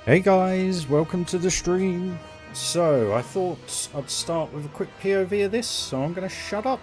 Hey guys, welcome to the stream. So, I thought I'd start with a quick POV of this, so I'm going to shut up.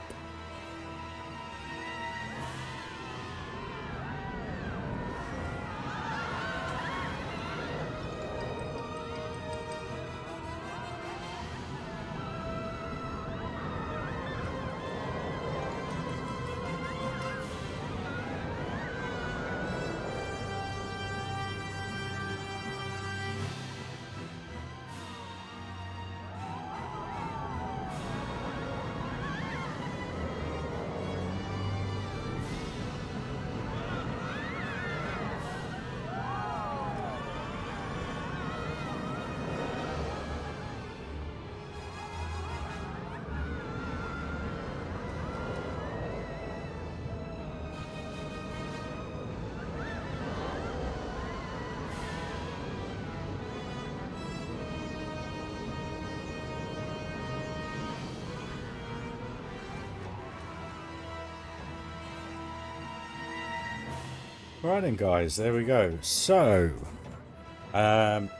Right then guys, there we go. So, done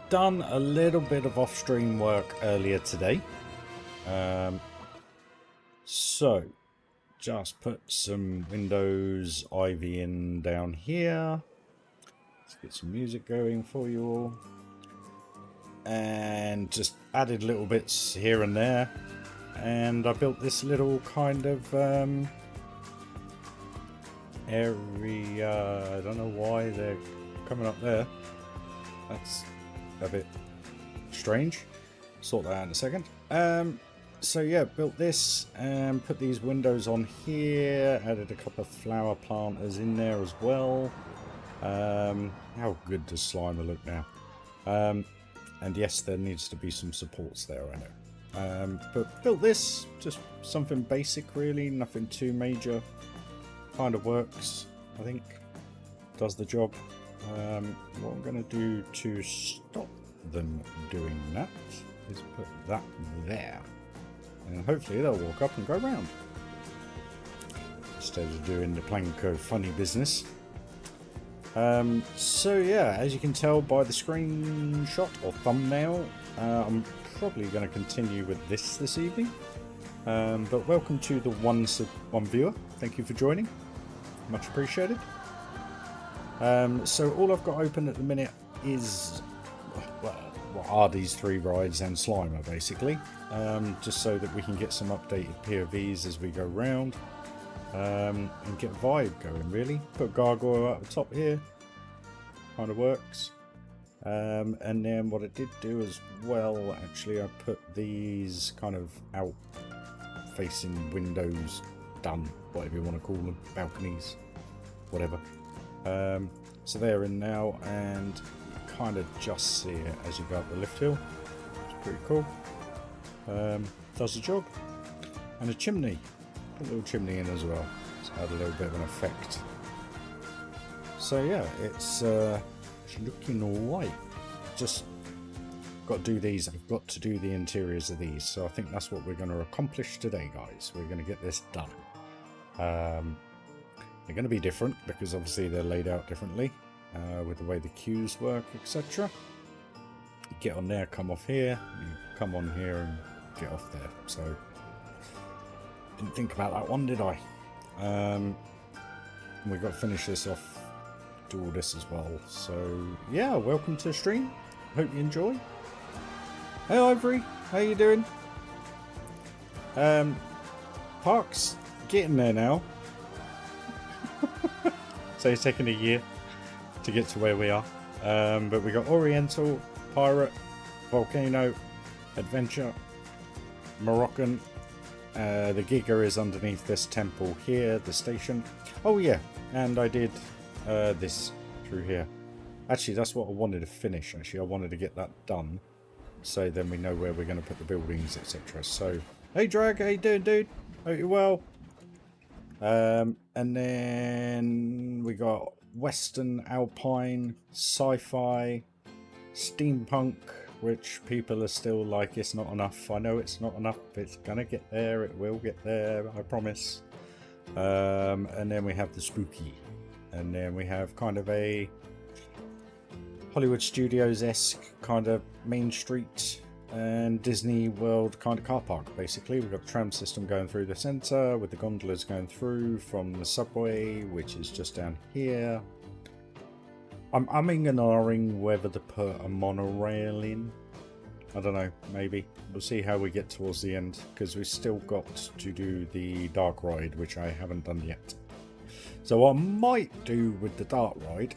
a little bit of off-stream work earlier today. So, just put some Windows Ivy in down here. Let's get some music going for you all. And just added little bits here and there. And I built this little kind of area. I don't know why they're coming up there. That's a bit strange. Sort that out in a second. So yeah, built this and put these windows on here. Added a couple of flower planters in there as well. How good does Slimer look now? And yes, there needs to be some supports there, I know. But built this, just something basic really, nothing too major. Kind of works, I think. Does the job. What I'm going to do to stop them doing that is put that there. And hopefully they'll walk up and go round. Instead of doing the Planko funny business. So yeah, as you can tell by the screenshot or thumbnail, I'm probably going to continue with this evening. But welcome to the one viewer. Thank you for joining. Much appreciated. So all I've got open at the minute is what are these 3 rides and Slimer basically, just so that we can get some updated POVs as we go round, and get vibe going really. Put gargoyle at the top here, kind of works. And then what I did do as well, actually I put these kind of out facing windows, done, whatever you want to call them, balconies, whatever. So they're in now, and you kind of just see it as you go up the lift hill. It's pretty cool. Does the job. And a chimney, put a little chimney in as well, so add a little bit of an effect. So yeah, it's looking alright. Just got to do these. I've got to do the interiors of these, so I think that's what we're going to accomplish today, guys. We're going to get this done. They're going to be different because obviously they're laid out differently, with the way the queues work, etc. You get on there, come off here, you come on here and get off there. So didn't think about that one, did I? We've got to finish this off, do all this as well. So yeah, welcome to the stream. Hope you enjoy. Hey RyRy, how you doing? Park's getting there now. So it's taken a year to get to where we are. But we got Oriental, Pirate, Volcano, Adventure, Moroccan. The Giga is underneath this temple here, the station. Oh yeah, and I did this through here. Actually, that's what I wanted to finish. Actually, I wanted to get that done, so then we know where we're going to put the buildings, etc. So, hey Drag, how you doing, dude? Hope you're well. And then we got Western, Alpine, Sci-Fi, Steampunk, which people are still like, it's not enough. I know it's not enough. It's gonna get there. It will get there. I promise. And then we have the Spooky. And then we have kind of a Hollywood Studios-esque kind of main street and Disney World kind of car park, basically. We've got the tram system going through the centre with the gondolas going through from the subway, which is just down here. I'm umming and ahhing whether to put a monorail in. I don't know, maybe. We'll see how we get towards the end, because we've still got to do the dark ride, which I haven't done yet. So what I might do with the dark ride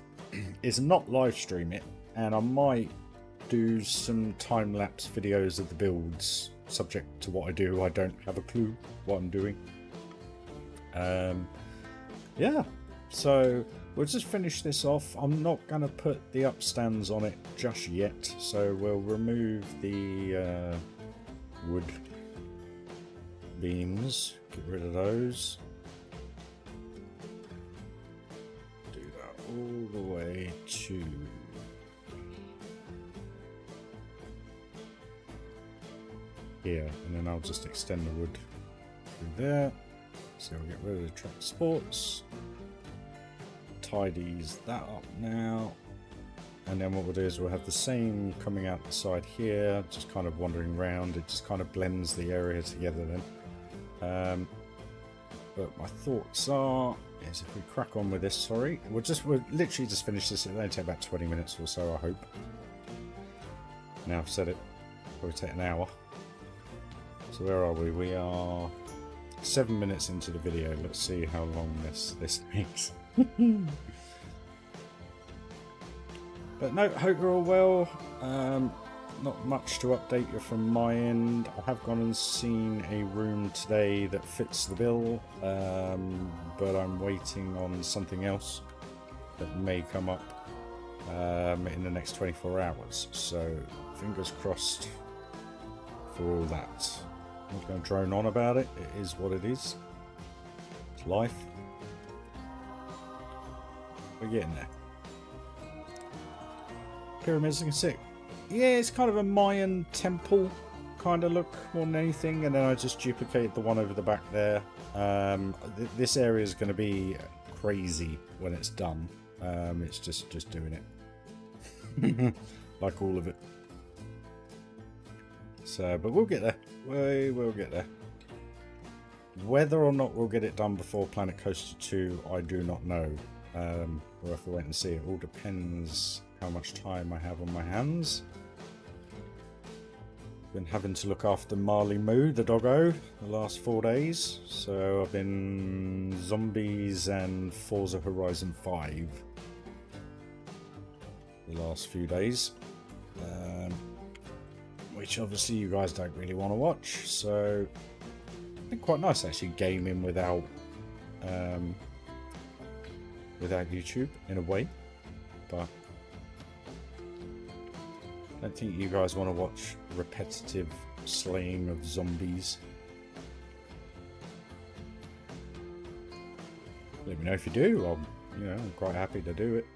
is not live stream it, and I might do some time-lapse videos of the builds, subject to what I do. I don't have a clue what I'm doing. Yeah, so we'll just finish this off. I'm not going to put the upstands on it just yet, so we'll remove the wood beams, get rid of those. Do that all the way to here, and then I'll just extend the wood through there. So we'll get rid of the track sports. Tidies that up now, and then what we'll do is we'll have the same coming out the side here, just kind of wandering around. It just kind of blends the area together then. But my thoughts are is if we crack on with this, sorry, we'll literally just finish this. It'll only take about 20 minutes or so, I hope. Now I've said it, probably take an hour. So where are we? We are 7 minutes into the video. Let's see how long this takes. But no, hope you're all well. Not much to update you from my end. I have gone and seen a room today that fits the bill, but I'm waiting on something else that may come up in the next 24 hours. So fingers crossed for all that. I'm not going to drone on about it. It is what it is. It's life. We're getting there. Pyramids, you can see. Yeah, it's kind of a Mayan temple kind of look more than anything, and then I just duplicated the one over the back there. This area is going to be crazy when it's done. It's just doing it, like all of it. So, but we'll get there. We will get there. Whether or not we'll get it done before Planet Coaster 2, I do not know. We'll have to wait and see. It all depends how much time I have on my hands. Been having to look after Marley Moo, the doggo, the last 4 days. So I've been zombies and Forza Horizon 5 the last few days. Which obviously you guys don't really want to watch. So it's been quite nice actually gaming without YouTube in a way, but I don't think you guys want to watch repetitive slaying of zombies. Let me know if you do. I'm quite happy to do it.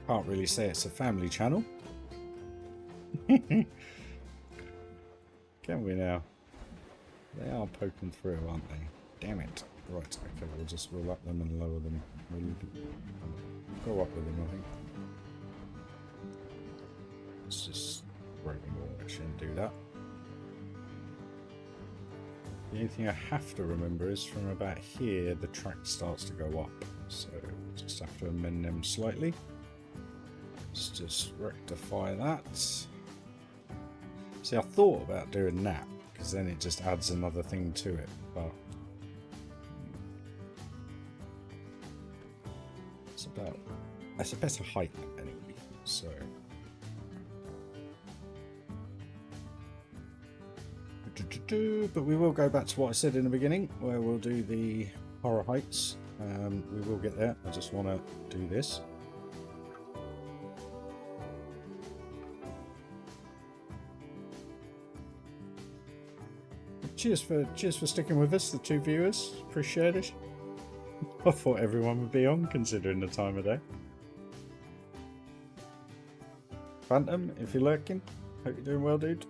Can't really say it's a family channel. Can we now? They are poking through, aren't they? Damn it. Right, okay, we'll up them and lower them. We'll go up with them, I think. Let's just break them all. I shouldn't do that. The only thing I have to remember is from about here, the track starts to go up. So just have to amend them slightly. Let's just rectify that. See, I thought about doing that, because then it just adds another thing to it, but it's a better height anyway, so but we will go back to what I said in the beginning, where we'll do the horror heights. We will get there. I just want to do this. Cheers for sticking with us, the 2 viewers. Appreciate it. I thought everyone would be on, considering the time of day. Phantom, if you're lurking, hope you're doing well, dude.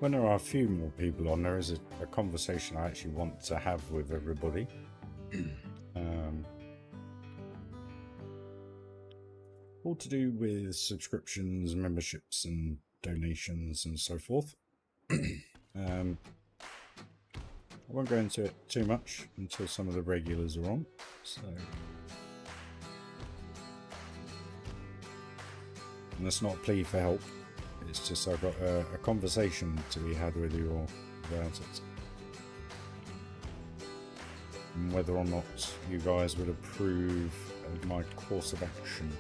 when there are a few more people on, there is a conversation I actually want to have with everybody. All to do with subscriptions, memberships and donations and so forth. I won't go into it too much until some of the regulars are on. So, and that's not a plea for help. It's just I've got a conversation to be had with you all about it. And whether or not you guys would approve of my course of action.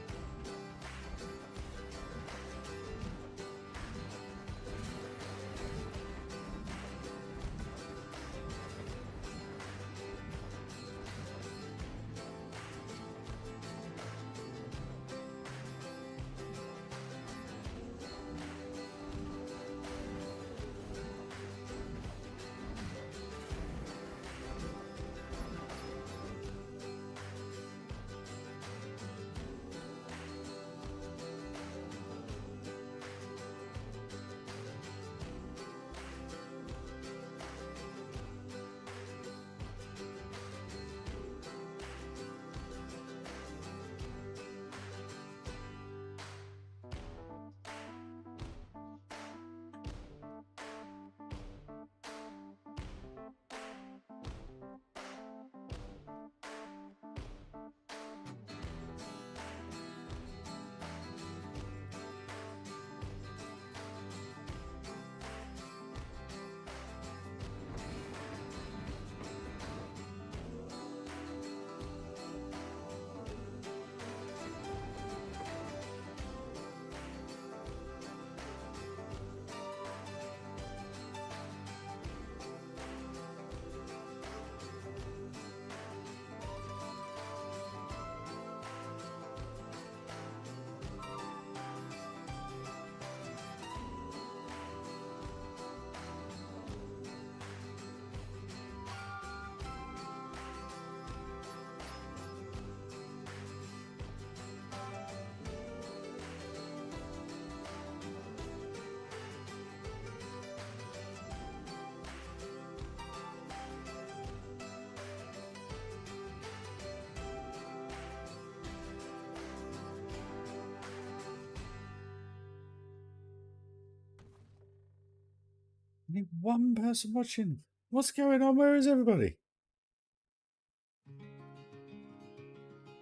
Only one person watching. What's going on? Where is everybody?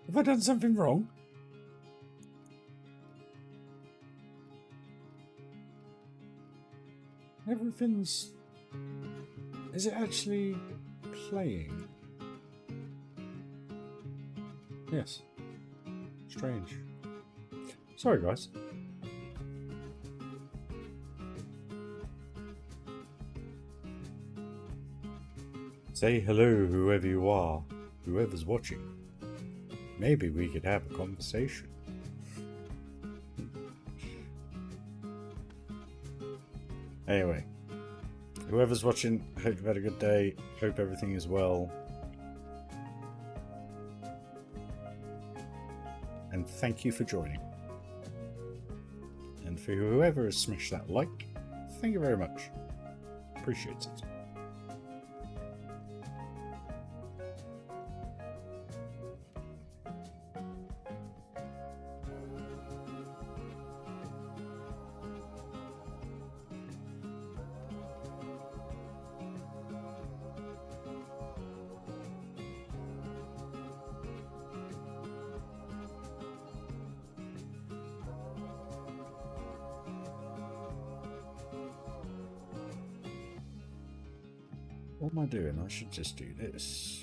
Have I done something wrong? Everything's... Is it actually playing? Yes. Strange. Sorry, guys. Say hello, whoever you are, whoever's watching. Maybe we could have a conversation. Anyway, whoever's watching, hope you've had a good day. Hope everything is well. And thank you for joining. And for whoever has smashed that like, thank you very much. Appreciate it. What am I doing? I should just do this.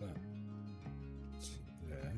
That's there.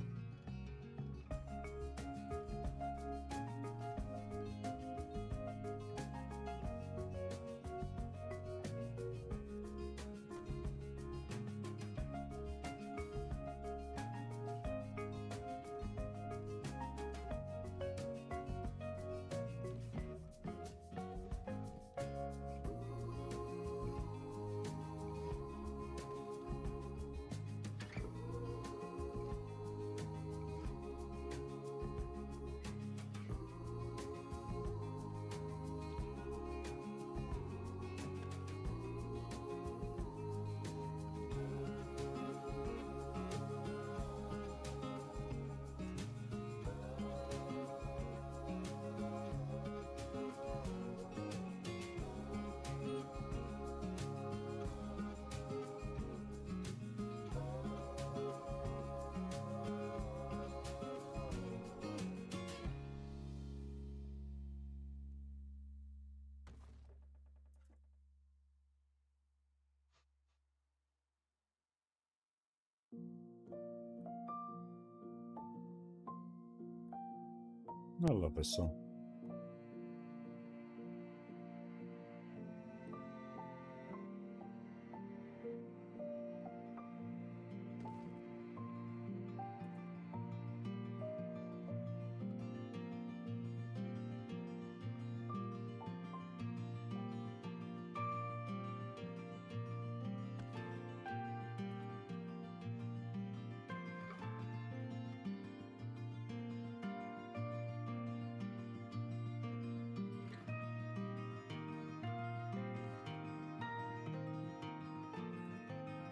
I love this song.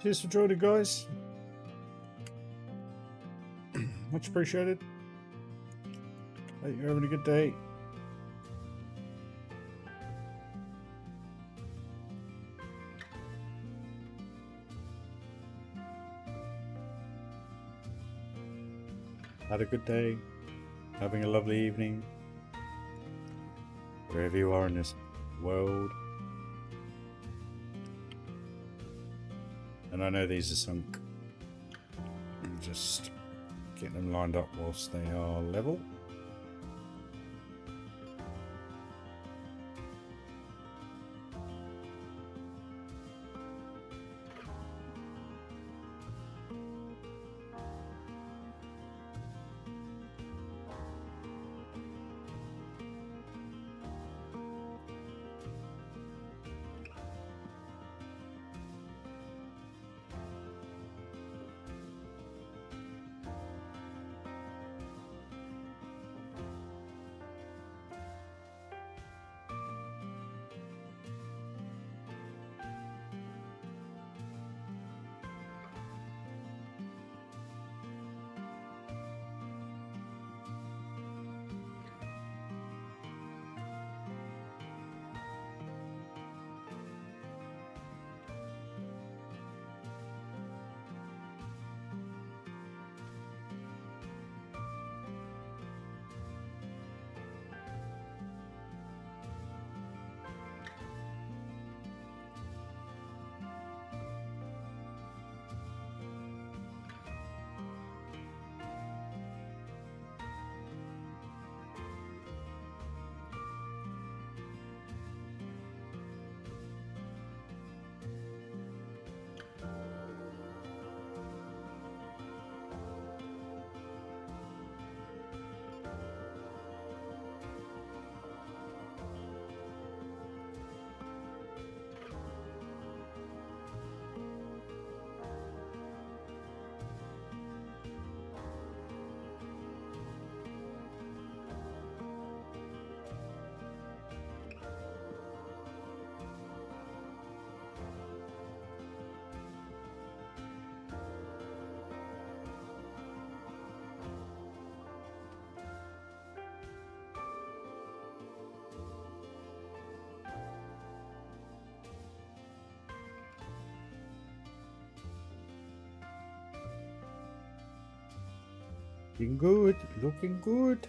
Cheers for joining, guys. Much appreciated. Hope you're having a good day. Had a good day. Having a lovely evening. Wherever you are in this world. And I know these are sunk. I'm just getting them lined up whilst they are level. Looking good, looking good.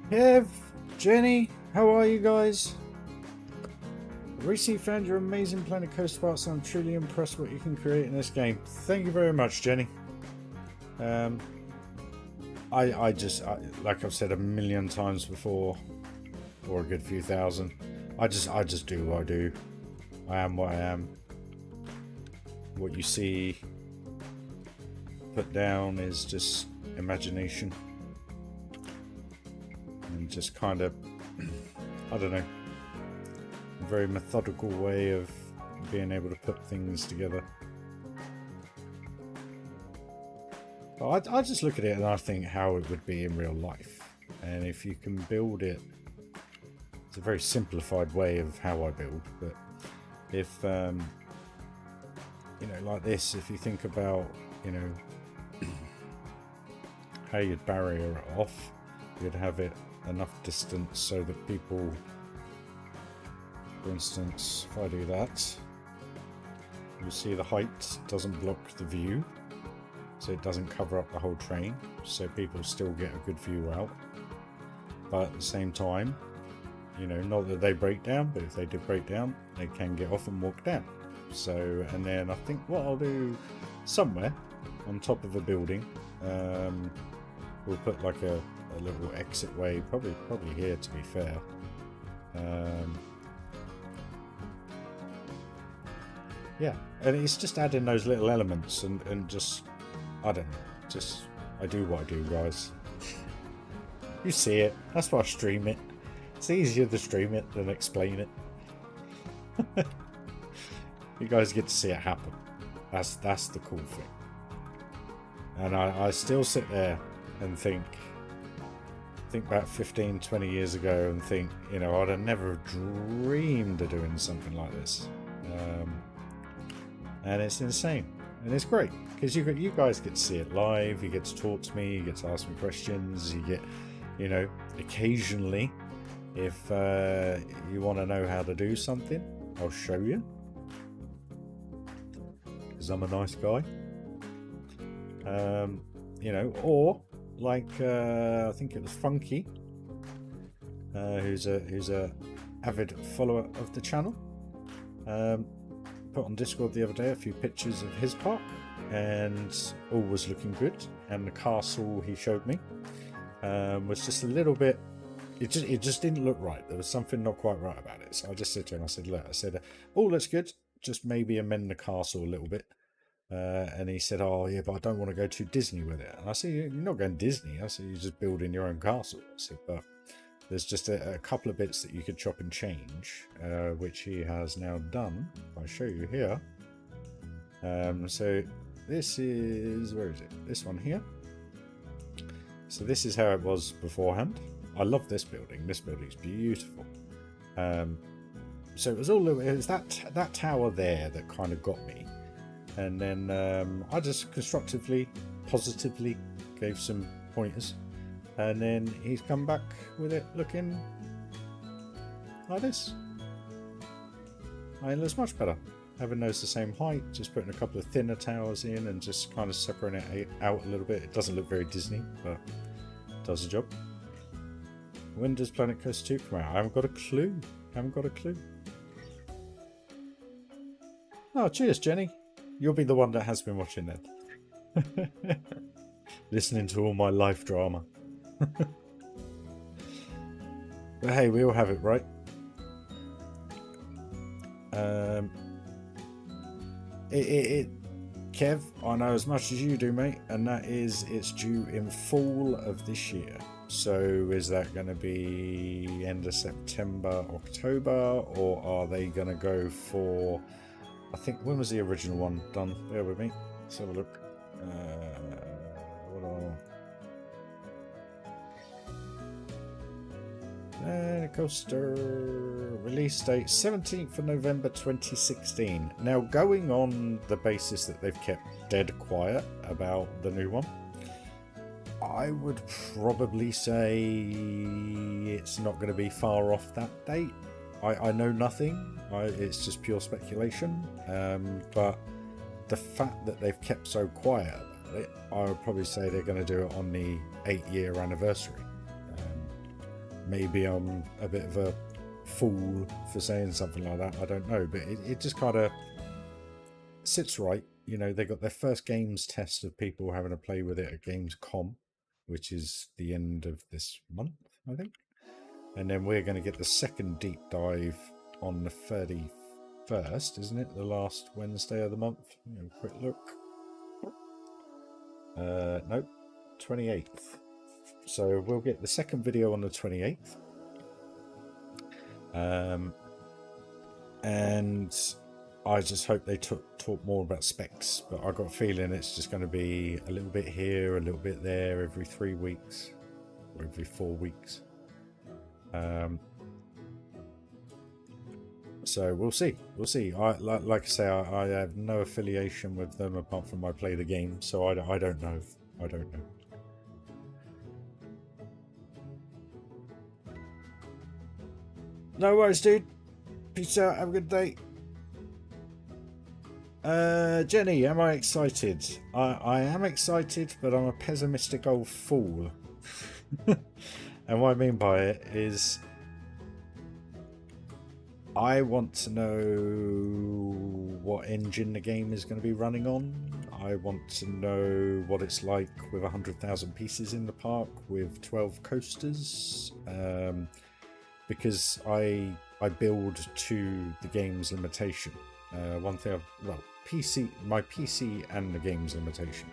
Kev, Jenny, how are you guys? Recently found your amazing Planet Coaster parts and I'm truly impressed what you can create in this game. Thank you very much, Jenny. I just, like I've said a million times before, or a good few thousand, I just do what I do. I am what I am. What you see put down is just imagination. And just kind of, I don't know, a very methodical way of being able to put things together. But I just look at it and I think how it would be in real life. And if you can build it, it's a very simplified way of how I build. But if, you know, like this, if you think about, you know, how you'd barrier it off, you'd have it enough distance so that people, for instance, if I do that, you'll see the height doesn't block the view, so it doesn't cover up the whole train, so people still get a good view out. But at the same time, you know, not that they break down, but if they did break down, they can get off and walk down. So, and then I think what I'll do somewhere on top of a building, we'll put like a little exit way, probably here to be fair. Yeah, and it's just adding those little elements and just, I don't know, just, I do what I do, guys. You see it, that's why I stream it. It's easier to stream it than explain it. You guys get to see it happen. That's the cool thing. And I still sit there and think back 15, 20 years ago and think, you know, I'd have never dreamed of doing something like this. And it's insane. And it's great because you guys get to see it live, you get to talk to me, you get to ask me questions, you get, you know, occasionally, if you want to know how to do something, I'll show you. Because I'm a nice guy. You know, or like I think it was Funky, who's a avid follower of the channel, put on Discord the other day a few pictures of his park, and all was looking good. And the castle he showed me was just a little bit. It just didn't look right. There was something not quite right about it. So I just said to him, I said, look, all looks good. Just maybe amend the castle a little bit. And he said, oh yeah, but I don't want to go too Disney with it. And I said, you're not going Disney. I said, you're just building your own castle. I said, but there's just a couple of bits that you could chop and change, which he has now done. I'll show you here. So this is, where is it? This one here. So this is how it was beforehand. I love this building. This building's beautiful. So it was that tower there that kind of got me. And then I just constructively, positively gave some pointers. And then he's come back with it looking like this. And it looks much better. Having those the same height, just putting a couple of thinner towers in and just kind of separating it out a little bit. It doesn't look very Disney, but it does the job. When does Planet Coaster 2 come out? I haven't got a clue. Oh, cheers, Jenny. You'll be the one that has been watching then. Listening to all my life drama. But hey, we all have it, right? Kev, I know as much as you do, mate, and that is it's due in fall of this year. So is that going to be end of September, October, or are they going to go for, I think, when was the original one done? Bear with me. Let's have a look. Planet Coaster release date 17th of November 2016. Now, going on the basis that they've kept dead quiet about the new one, I would probably say it's not going to be far off that date. I know nothing. It's just pure speculation. But the fact that they've kept so quiet about it, I would probably say they're going to do it on the 8-year anniversary. maybe I'm a bit of a fool for saying something like that. I don't know, but it just kind of sits right. You know, they got their first games test of people having a play with it at Gamescom, which is the end of this month, I think. And then we're going to get the second deep dive on the 31st, isn't it? The last Wednesday of the month. Quick look. Nope, 28th. So we'll get the second video on the 28th. And I just hope they talk more about specs, but I've got a feeling it's just going to be a little bit here, a little bit there, every 3 weeks or every 4 weeks. So we'll see. Like I say, I have no affiliation with them apart from I play the game, so I don't know. I don't know. No worries, dude. Peace out. Have a good day. Jenny, am I excited? I am excited, but I'm a pessimistic old fool. And what I mean by it is I want to know what engine the game is going to be running on. I want to know what it's like with 100,000 pieces in the park with 12 coasters. Because I build to the game's limitation. One thing, my PC and the game's limitation.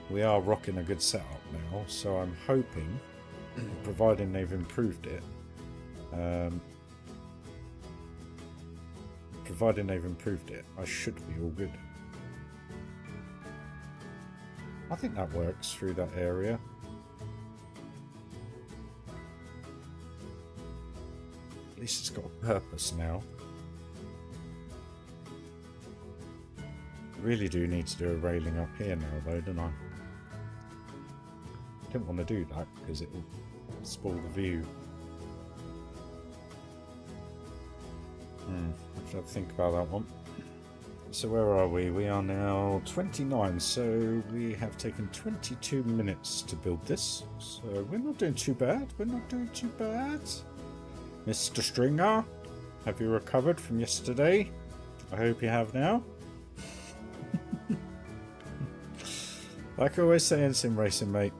We are rocking a good setup now, so I'm hoping, providing they've improved it, I should be all good. I think that works through that area. At least it's got a purpose now. Really do need to do a railing up here now though, don't I? Didn't want to do that because it will spoil the view. Have to think about that one. So where are we? We are now 29, so we have taken 22 minutes to build this. So we're not doing too bad. Mr. Stringer, have you recovered from yesterday? I hope you have now. Like I always say in sim racing, mate,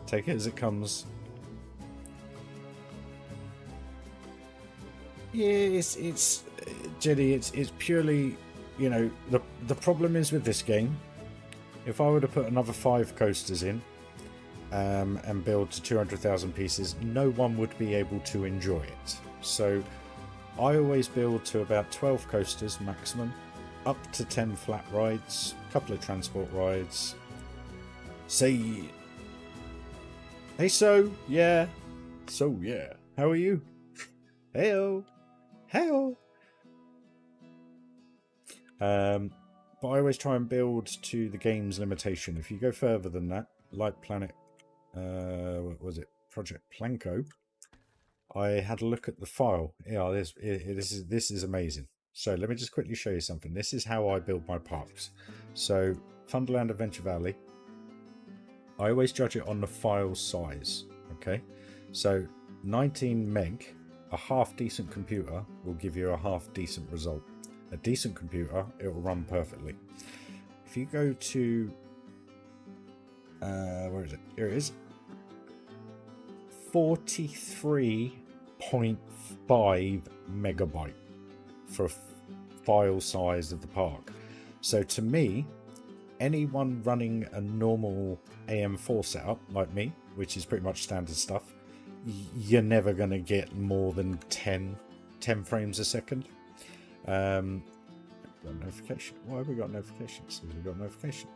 take it as it comes. Yeah, it's Jenny, it's purely, you know, the problem is with this game, if I were to put another 5 coasters in and build to 200,000 pieces, no one would be able to enjoy it. So I always build to about 12 coasters maximum, up to 10 flat rides, a couple of transport rides. Say, hey, yeah, how are you? Heyo. But I always try and build to the game's limitation. If you go further than that, like Planet, what was it, Project Planko, I had a look at the file. Yeah, this is amazing. So let me just quickly show you something. This is how I build my parks. So Funderland Adventure Valley, I always judge it on the file size. Okay, so 19 meg, a half decent computer will give you a half decent result. A decent computer, it will run perfectly. If you go to where is it? Here it is. 43.5 megabyte for file size of the park. So to me, anyone running a normal AM4 setup like me, which is pretty much standard stuff, you're never going to get more than 10 frames a second. Got a notification. Why have we got notifications? Have we got notification?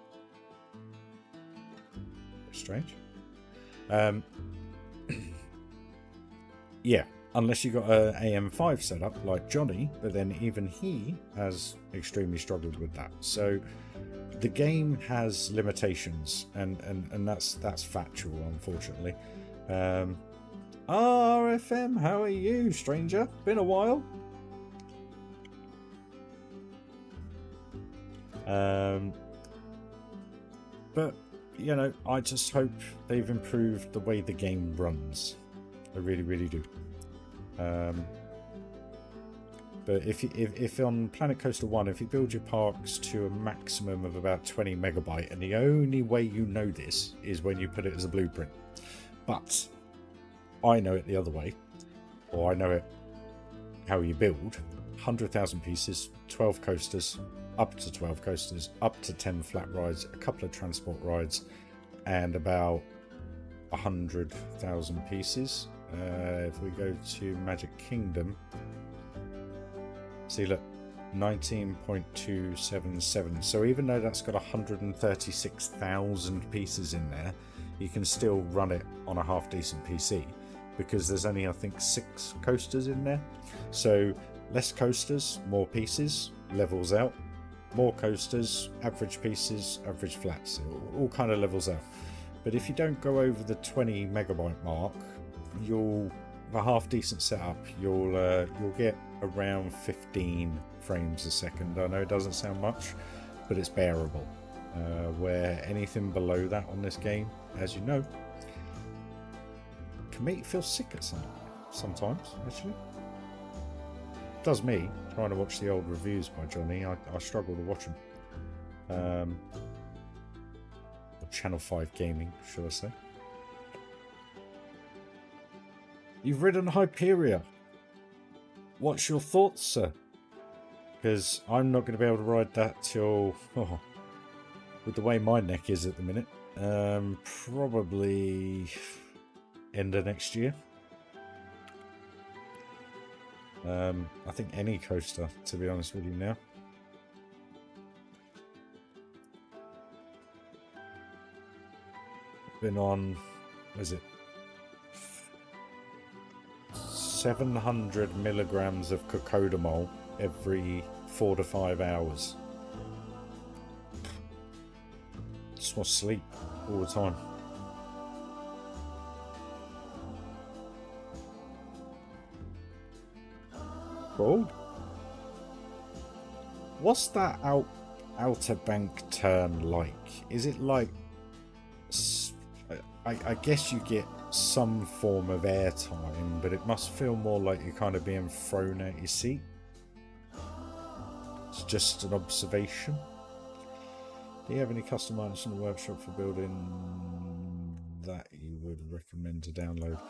Strange. Yeah, unless you got an AM5 setup like Johnny, but then even he has extremely struggled with that. So the game has limitations, and that's factual, unfortunately. RFM, how are you, stranger? Been a while. But you know, I just hope they've improved the way the game runs. I really, really do. But if on Planet Coaster 1, if you build your parks to a maximum of about 20 megabyte, and the only way you know this is when you put it as a blueprint. But I know it the other way, or I know it how you build 100,000 pieces, 12 coasters, up to 12 coasters, up to 10 flat rides, a couple of transport rides, and about 100,000 pieces. If we go to Magic Kingdom, see, look, 19.277. So even though that's got 136,000 pieces in there, you can still run it on a half decent PC because there's only, I think, 6 coasters in there. So less coasters, more pieces, levels out. More coasters, average pieces, average flats. It all kind of levels out. But if you don't go over the 20 megabyte mark, you'll, for a half decent setup, you'll get around 15 frames a second. I know it doesn't sound much, but it's bearable. Where anything below that on this game, as you know, can make you feel sick at sometimes, actually. It does me, trying to watch the old reviews by Johnny. I struggle to watch them. Or Channel 5 gaming, should I say. You've ridden Hyperia. What's your thoughts, sir? Because I'm not going to be able to ride that till, with the way my neck is at the minute, probably end of next year. I think any coaster, to be honest with you now. Been on, what is it? 700 milligrams of cocodamol every 4 to 5 hours. Just want to sleep all the time. Cool. What's that Outer Bank turn like? Is it like, I guess you get some form of airtime, but it must feel more like you're kind of being thrown out your seat. It's just an observation. Do you have any custom items in the workshop for building that you would recommend to download?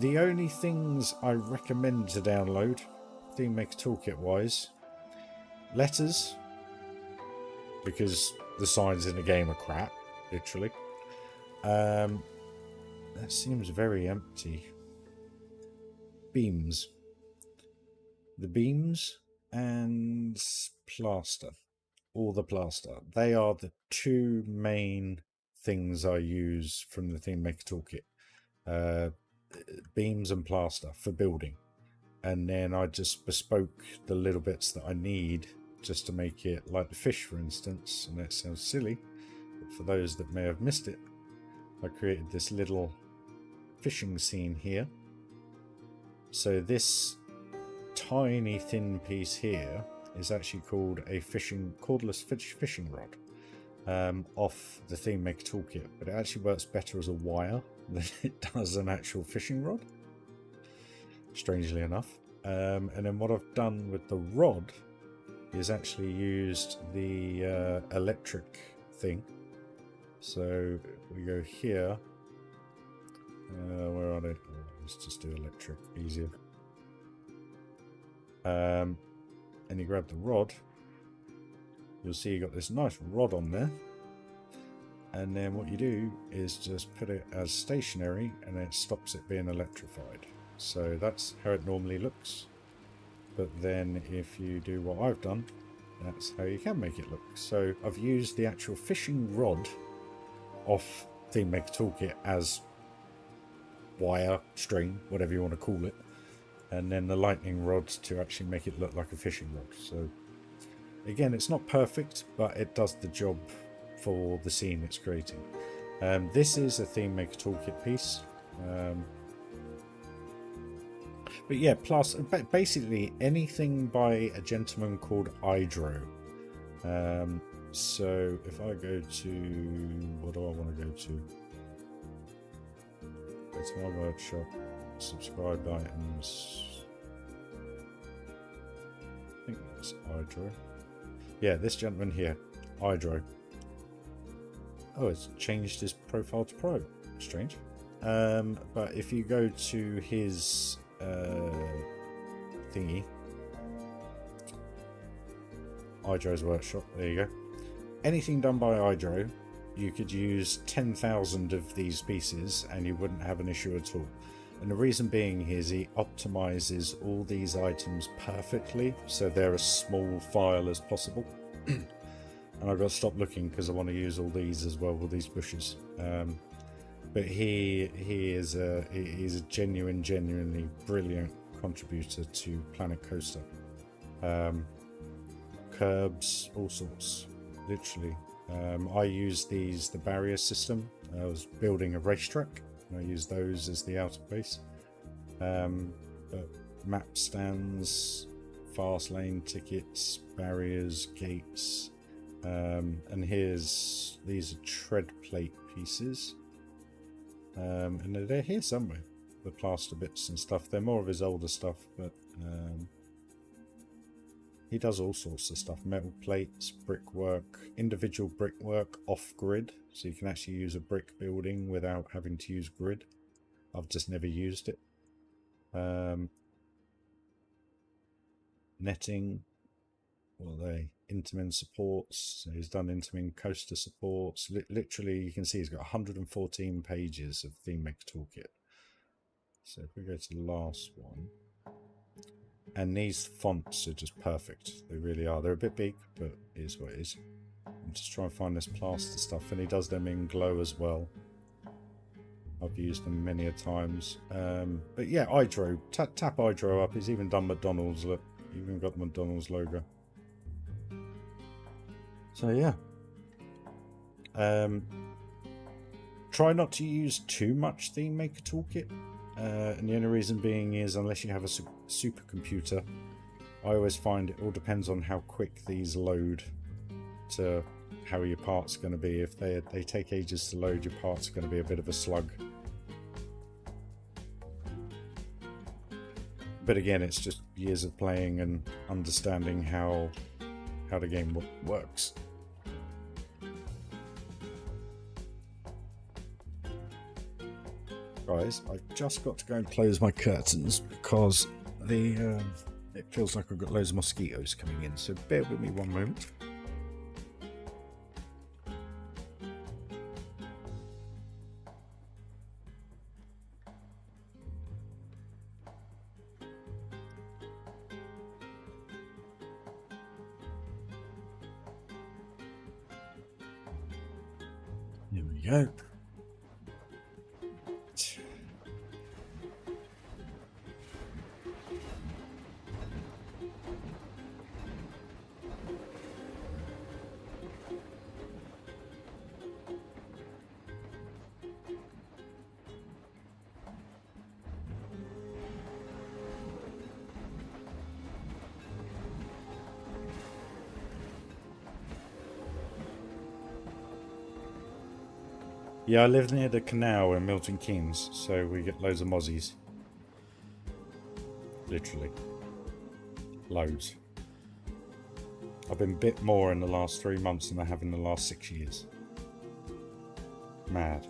The only things I recommend to download, Theme Maker Toolkit wise, letters, because the signs in the game are crap, literally. That seems very empty. Beams. The beams and plaster. All the plaster. They are the 2 main things I use from the Theme Maker Toolkit. Beams and plaster for building. And then I just bespoke the little bits that I need just to make it like the fish, for instance. And that sounds silly, but for those that may have missed it, I created this little fishing scene here. So this tiny thin piece here is actually called a cordless fishing rod off the Theme Maker Toolkit, but it actually works better as a wire than it does an actual fishing rod, strangely enough. And then what I've done with the rod is actually used the electric thing. So we go here. Where are they? Oh, let's just do electric, easier. And you grab the rod. You'll see you got this nice rod on there. And then what you do is just put it as stationary, and it stops it being electrified. So that's how it normally looks. But then if you do what I've done, that's how you can make it look. So I've used the actual fishing rod off Theme Maker Toolkit as wire, string, whatever you want to call it, and then the lightning rod to actually make it look like a fishing rod. So again, it's not perfect, but it does the job for the scene it's creating. This is a Theme Maker Toolkit piece. But yeah, plus basically anything by a gentleman called Hydro. So if I go to, what do I want to go to? Go to my workshop, subscribed items. I think that's Hydro. Yeah, this gentleman here, Hydro. Oh, it's changed his profile to Pro. Strange. But if you go to his thingy, Hydro's workshop, there you go. Anything done by Hydro, you could use 10,000 of these pieces and you wouldn't have an issue at all. And the reason being is he optimizes all these items perfectly, so they're as small file as possible. And I've got to stop looking because I want to use all these as well, all these bushes. But he's a genuinely brilliant contributor to Planet Coaster. Curbs, all sorts, literally. I use the barrier system. I was building a racetrack, and I use those as the outer base. But map stands, fast lane tickets, barriers, gates. And these are tread plate pieces, and they're here somewhere, the plaster bits and stuff. They're more of his older stuff, but he does all sorts of stuff. Metal plates, brickwork, individual brickwork off-grid, so you can actually use a brick building without having to use grid. I've just never used it. Netting, what are they? Intamin supports. So he's done Intamin coaster supports. Literally, you can see he's got 114 pages of Theme Maker Toolkit. So if we go to the last one, and these fonts are just perfect. They really are. They're a bit big, but it is what it is. I'm just trying to find this plaster stuff, and he does them in glow as well. I've used them many a times. But yeah, Hydro. Tap Hydro up. He's even done McDonald's. Look, even got the McDonald's logo. So yeah, try not to use too much Theme Maker Toolkit, and the only reason being is unless you have a supercomputer, I always find it all depends on how quick these load to how your parts are going to be. If they take ages to load, your parts are going to be a bit of a slug. But again, it's just years of playing and understanding how the game works. Guys, I've just got to go and close my curtains because it feels like I've got loads of mosquitoes coming in, so bear with me one moment. There we go. Yeah, I live near the canal in Milton Keynes, so we get loads of mozzies. Literally. Loads. I've been bit more in the last 3 months than I have in the last 6 years. Mad.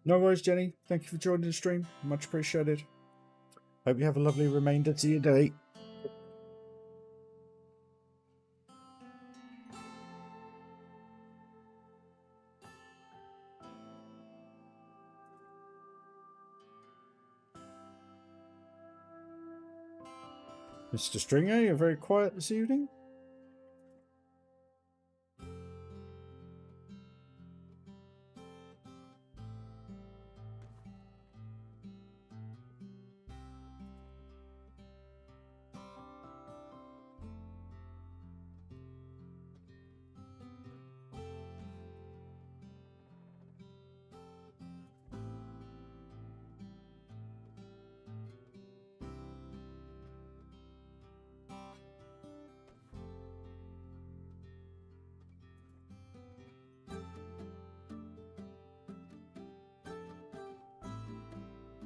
No worries, Jenny. Thank you for joining the stream. Much appreciated. Hope you have a lovely remainder to your day. Mr. Stringer, you're very quiet this evening.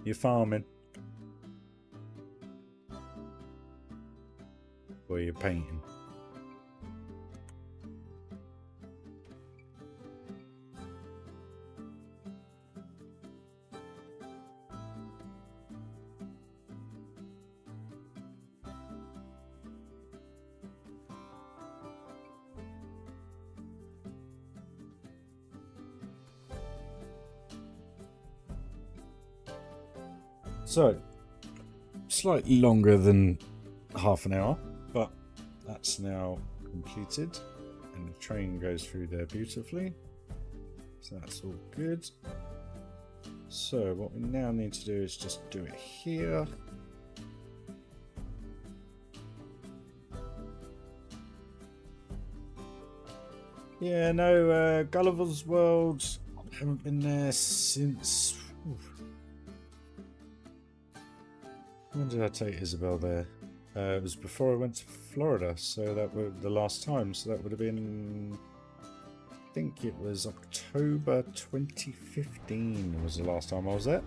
You're farming. Or you're painting. So, slightly longer than half an hour, but that's now completed. And the train goes through there beautifully. So that's all good. So what we now need to do is just do it here. Yeah, no, Gulliver's World. I haven't been there since... When did I take Isabel there? It was before I went to Florida, so that was the last time. So that would have been... I think it was October 2015 was the last time I was there.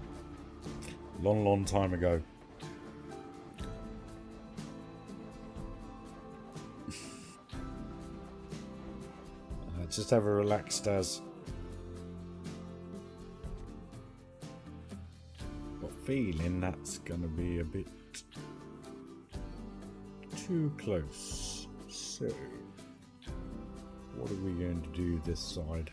Long, long time ago. Just have a relaxed as. Got a feeling that's going to be a bit too close. So, what are we going to do this side?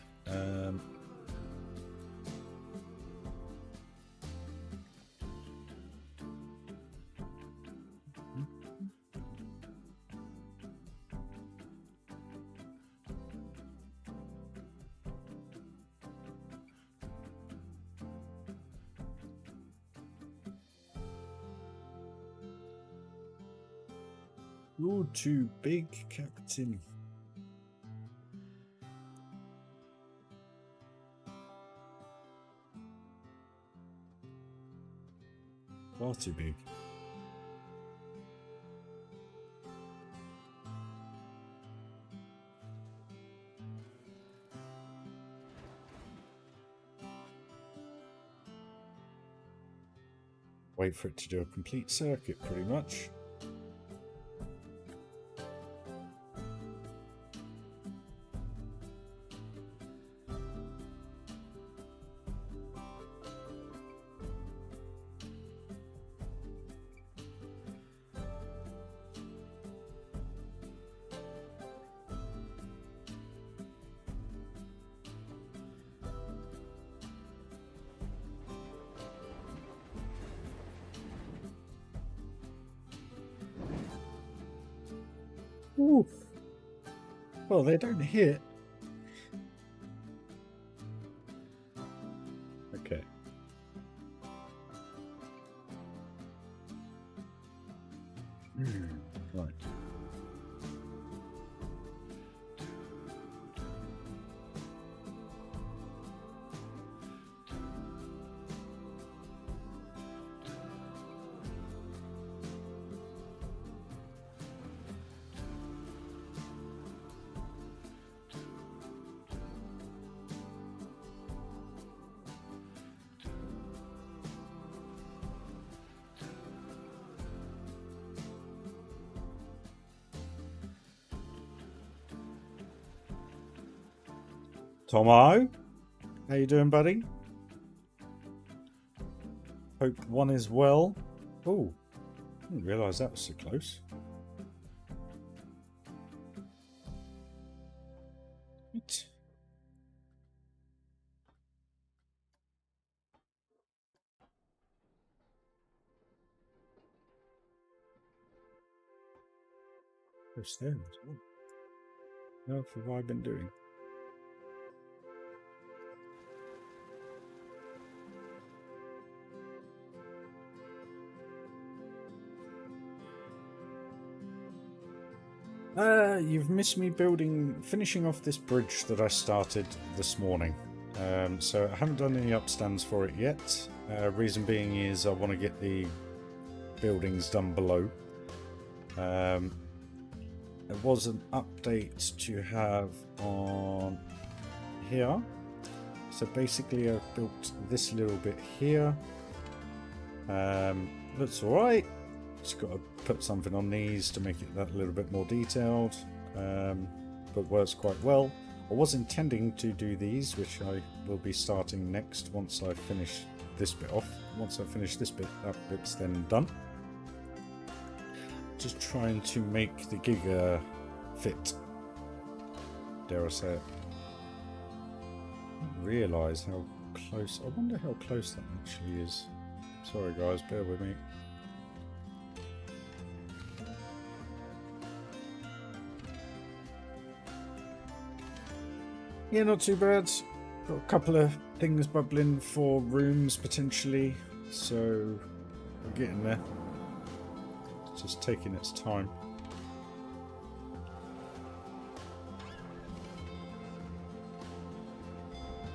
You're too big, Captain. Far too big. Wait for it to do a complete circuit, pretty much. Ooh. Well, they don't hit. Okay. Right. Tomo, how you doing, buddy? Hope one is well. Oh, I didn't realise that was so close. What? Close there as well. What have I been doing? You've missed me finishing off this bridge that I started this morning. So I haven't done any upstands for it yet. Reason being is I want to get the buildings done below. There was an update to have on here. So basically I've built this little bit here. Looks alright. Just got to put something on these to make it that little bit more detailed, but works quite well. I was intending to do these, which I will be starting next once I finish this bit off. Once I finish this bit, that bit's then done. Just trying to make the Giga fit. Dare I say it. I didn't realise how close. I wonder how close that actually is. Sorry guys, bear with me. Yeah, not too bad. Got a couple of things bubbling for rooms potentially, so we're getting there. It's just taking its time.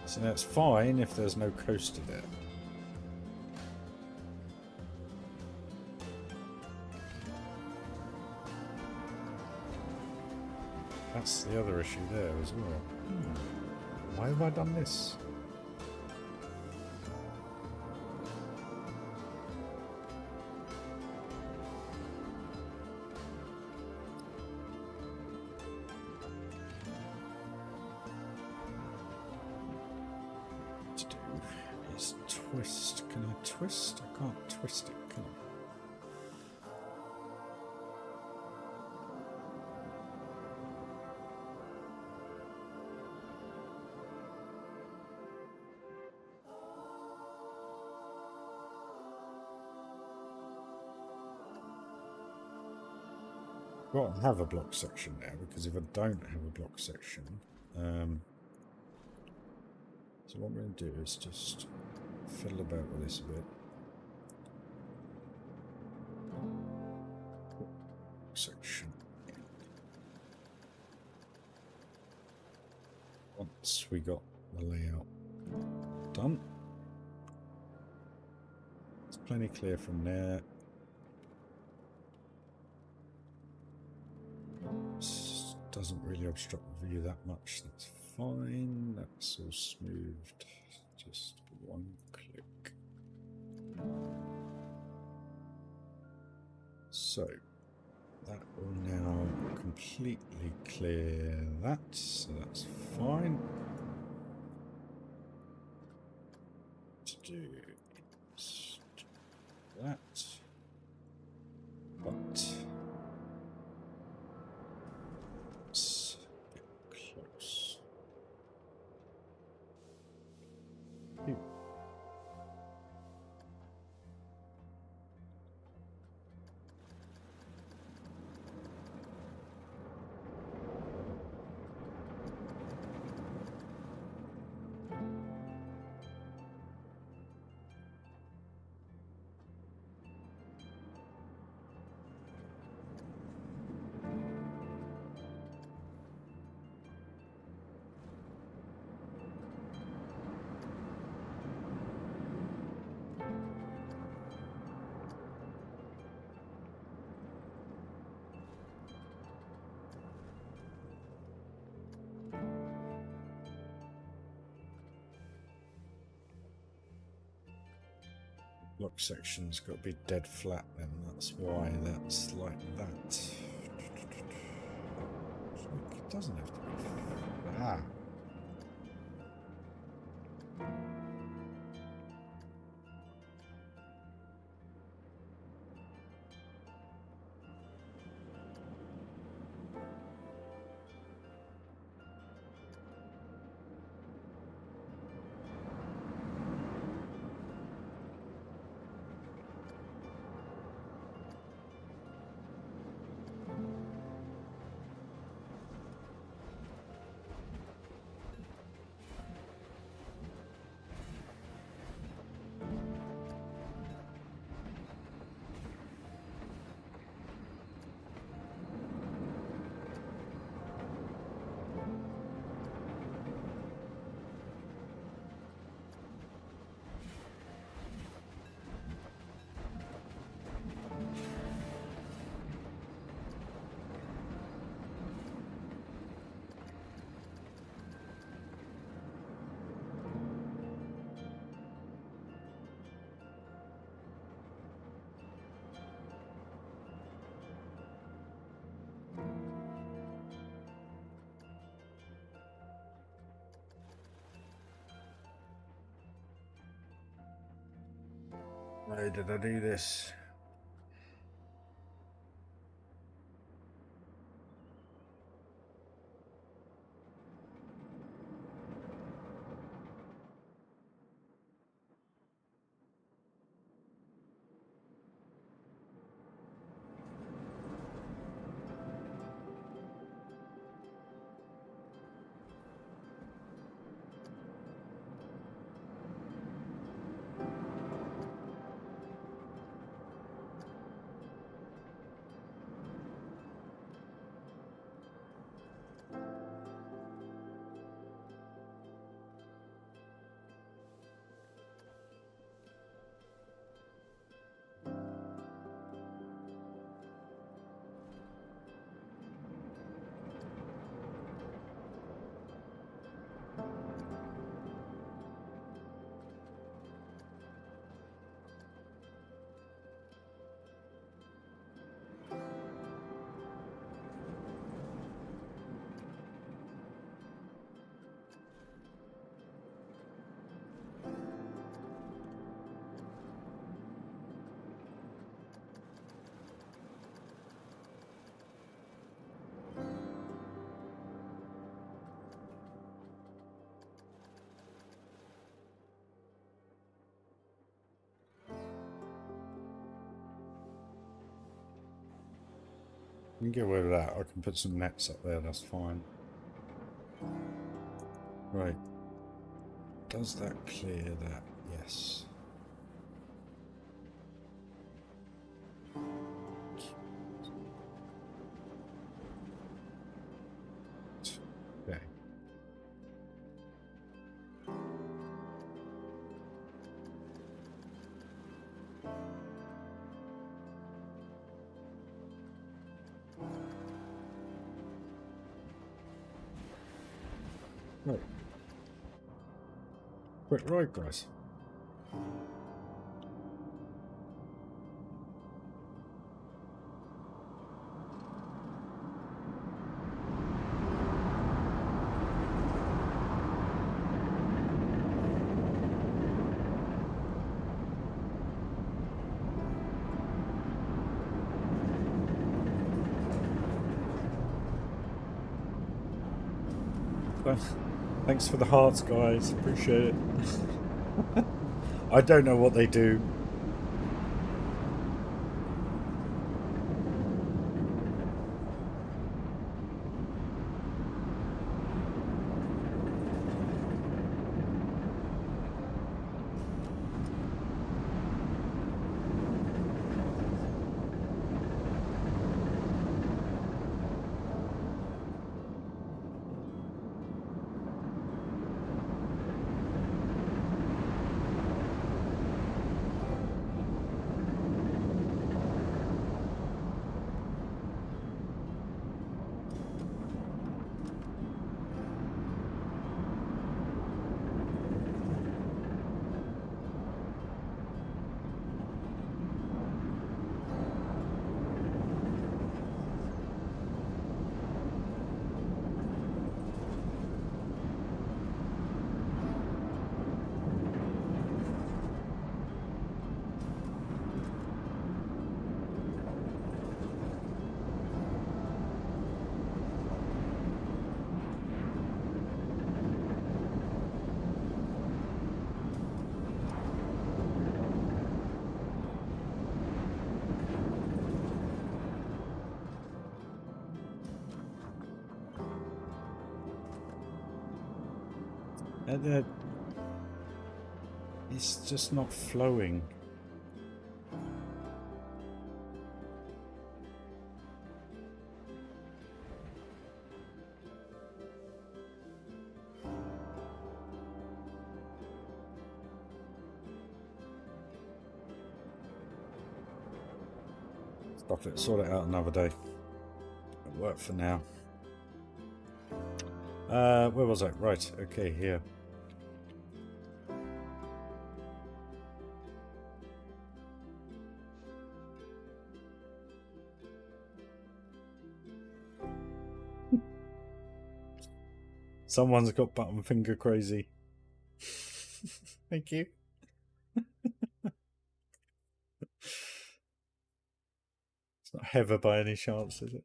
So that's fine if there's no coaster there. That's the other issue there as well. Why have I done this? What to do is twist. Can I twist? I can't twist it, can I? Well, I have a block section now, because if I don't have a block section, so what I'm going to do is just fiddle about with this a bit. Section. Once we got the layout done, it's plenty clear from there. Doesn't really obstruct the view that much. That's fine. That's all smoothed. Just one click. So that will now completely clear that. So that's fine. To do that, but block section's got to be dead flat then, that's why that's like that. It doesn't have to be. Ah. Why did I do this? We can get away with that. I can put some nets up there, that's fine. Right. Does that clear that? Yes. Okay. Right. Right, guys. Thanks for the hearts, guys. Appreciate it. I don't know what they do. It's just not flowing. Stop it, sort it out another day. It'll work for now. Where was I? Right, okay, here. Someone's got button finger crazy. Thank you. Heather by any chance, is it?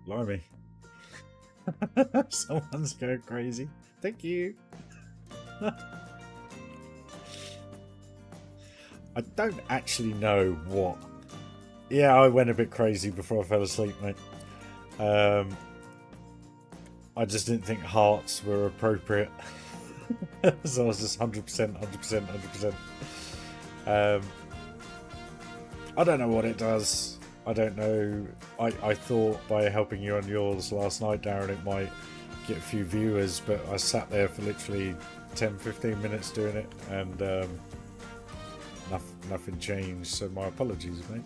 Blimey. Someone's going crazy. Thank you. I don't actually know what. Yeah, I went a bit crazy before I fell asleep, mate. I just didn't think hearts were appropriate. So I was just 100%, 100%, 100%. I don't know what it does. I don't know. I thought by helping you on yours last night, Darren, it might get a few viewers, but I sat there for literally 10-15 minutes doing it, and nothing changed, so my apologies, mate.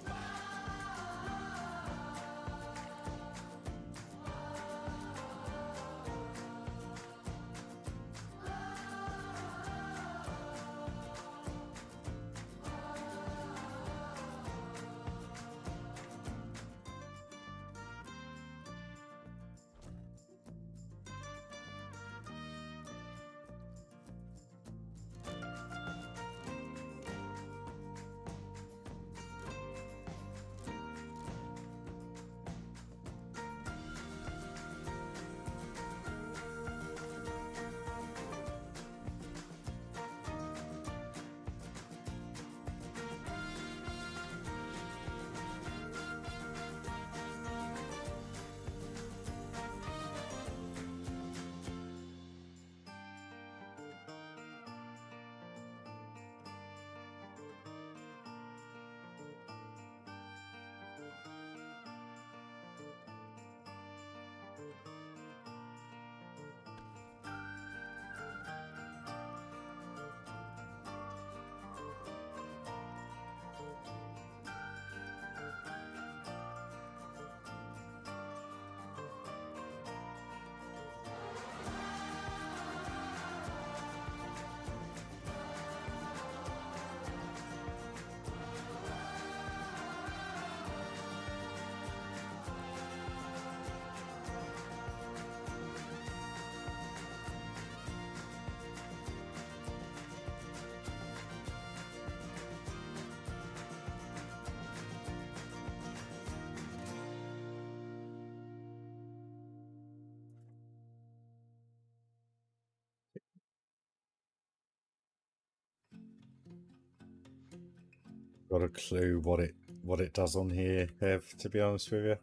Got a clue what it does on here, Ev, to be honest with you.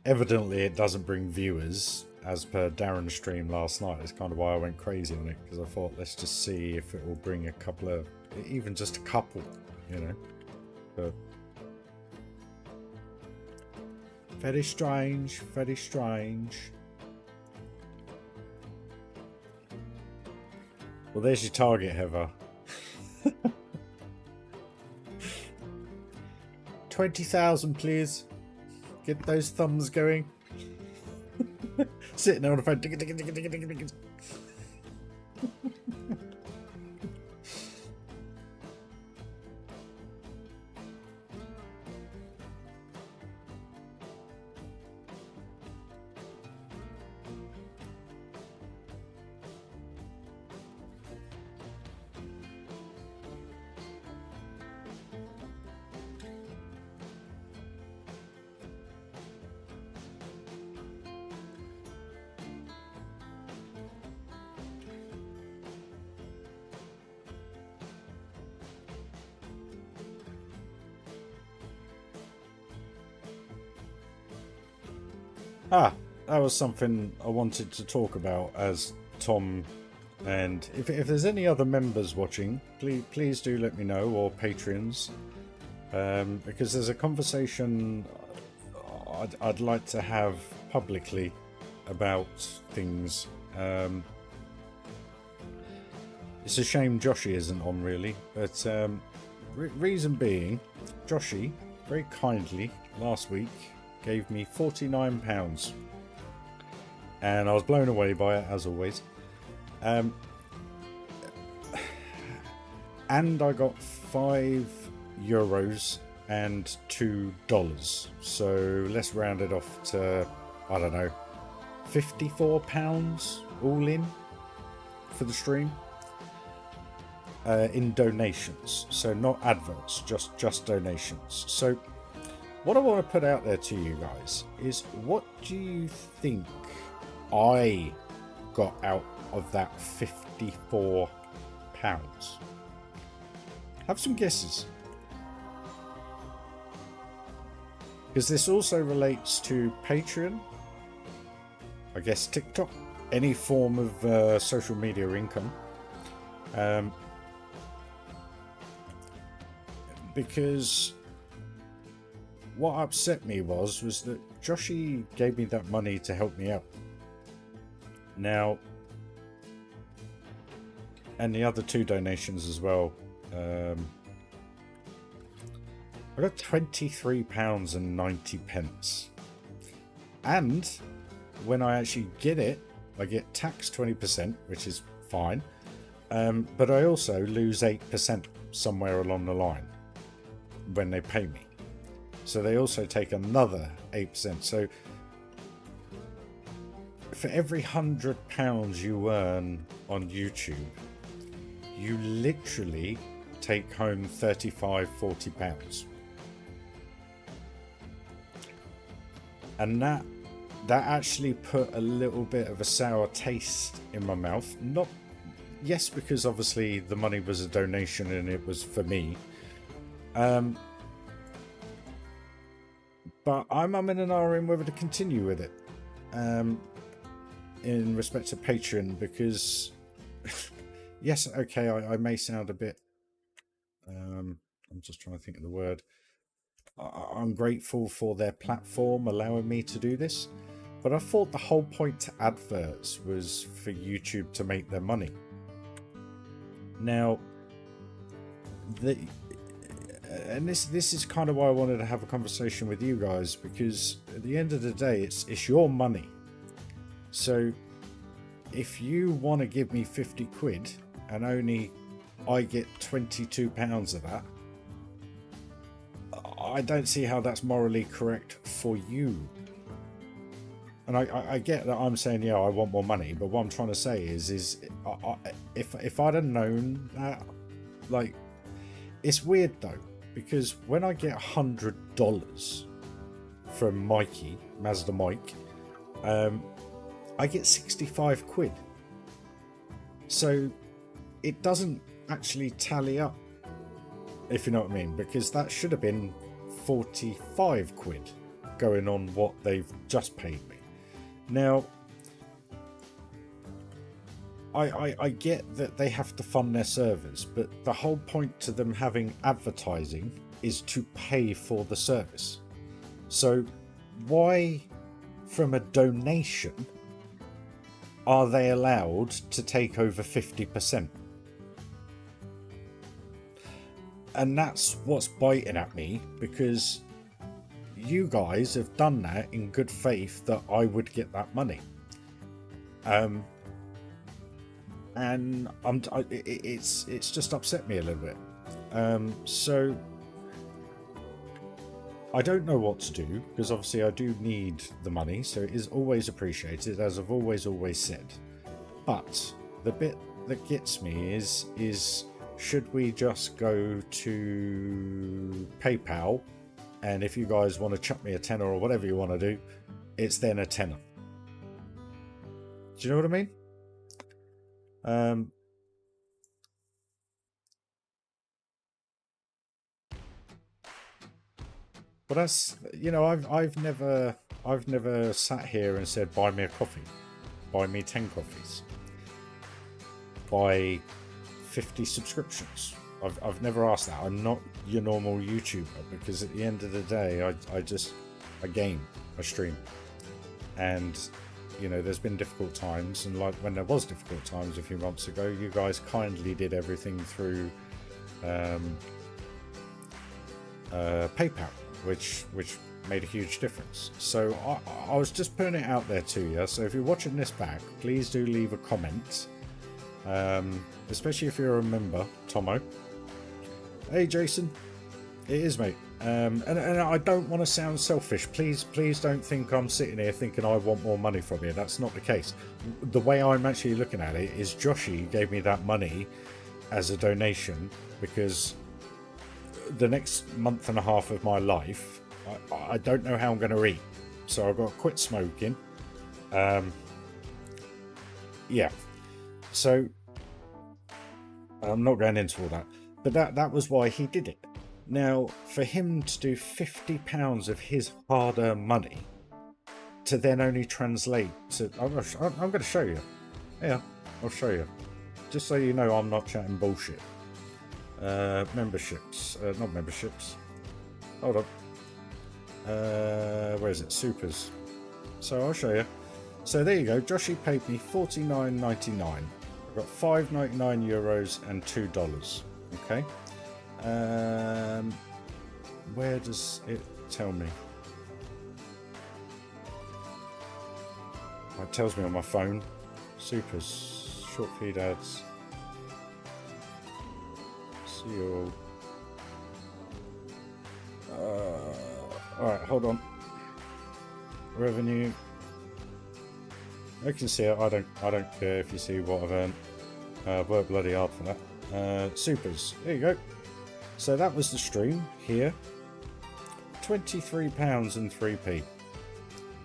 Evidently it doesn't bring viewers, as per Darren's stream last night. That's kind of why I went crazy on it, because I thought, let's just see if it will bring a couple of, even just a couple, you know. But very strange, very strange. Well, there's your target, Heather. 20,000, please. Get those thumbs going. Sitting there on the phone. Ah, that was something I wanted to talk about as Tom, and if there's any other members watching, please do let me know, or patrons, because there's a conversation I'd like to have publicly about things. It's a shame Joshy isn't on, really, but reason being, Joshy very kindly last week gave me £49, and I was blown away by it as always. And I got €5 and $2, so let's round it off to, I don't know, £54 all in for the stream. In donations, so not adverts, just donations. So what I want to put out there to you guys is, what do you think I got out of that £54? Have some guesses, because this also relates to Patreon, I guess TikTok, any form of social media income. Because what upset me was that Joshy gave me that money to help me out. Now, and the other 2 donations as well. I got £23.90. And when I actually get it, I get taxed 20%, which is fine. But I also lose 8% somewhere along the line when they pay me. So they also take another 8%. So for every £100 you earn on YouTube, you literally take home £35–40. And that actually put a little bit of a sour taste in my mouth. Yes, because obviously the money was a donation and it was for me. But I'm umming and ahhing whether to continue with it in respect to Patreon, because yes, okay, I may sound a bit I'm just trying to think of the word. I'm grateful for their platform allowing me to do this, but I thought the whole point to adverts was for YouTube to make their money. Now, and this is kind of why I wanted to have a conversation with you guys, because at the end of the day, it's your money. So if you want to give me 50 quid and only I get £22 of that, I don't see how that's morally correct for you. And I get that I'm saying, yeah, I want more money, but what I'm trying to say is if I'd have known that, like, it's weird though, because when I get $100 from Mikey, Mazda Mike, I get 65 quid. So it doesn't actually tally up, if you know what I mean, because that should have been 45 quid going on what they've just paid me. Now, I get that they have to fund their servers, but the whole point to them having advertising is to pay for the service. So why, from a donation, are they allowed to take over 50%? And that's what's biting at me, because you guys have done that in good faith that I would get that money. And it's just upset me a little bit. So I don't know what to do, because obviously I do need the money, so it is always appreciated, as I've always said. But the bit that gets me is should we just go to PayPal, and if you guys want to chuck me a tenner or whatever you want to do, it's then a tenner. Do you know what I mean? But that's, you know, I've never sat here and said, buy me a coffee, buy me 10 coffees, buy 50 subscriptions. I've never asked that. I'm not your normal YouTuber, because at the end of the day, I game, I stream, and you know, there's been difficult times, and like when there was difficult times a few months ago, you guys kindly did everything through PayPal, which made a huge difference. So I was just putting it out there to you. So if you're watching this back, please do leave a comment, especially if you're a member. Tomo, hey Jason, it is, mate. And I don't want to sound selfish. Please don't think I'm sitting here thinking I want more money from you. That's not the case. The way I'm actually looking at it is Joshi gave me that money as a donation because the next month and a half of my life, I don't know how I'm going to eat. So I've got to quit smoking. Yeah. So I'm not going into all that. But that was why he did it. Now, for him to do £50 of his hard-earned money to then only translate to... I'm going to show you. Yeah, I'll show you. Just so you know I'm not chatting bullshit. Memberships. Not memberships. Hold on. Where is it? Supers. So I'll show you. So there you go. Joshi paid me $49.99. I've got €5.99 and $2. Okay. Where does it tell me? It tells me on my phone. Supers, short feed ads. See you all. Alright, hold on. Revenue. You can see it. I don't care if you see what I've earned. I've worked bloody hard for that. Supers. There you go. So that was the stream here. £23 and 3p.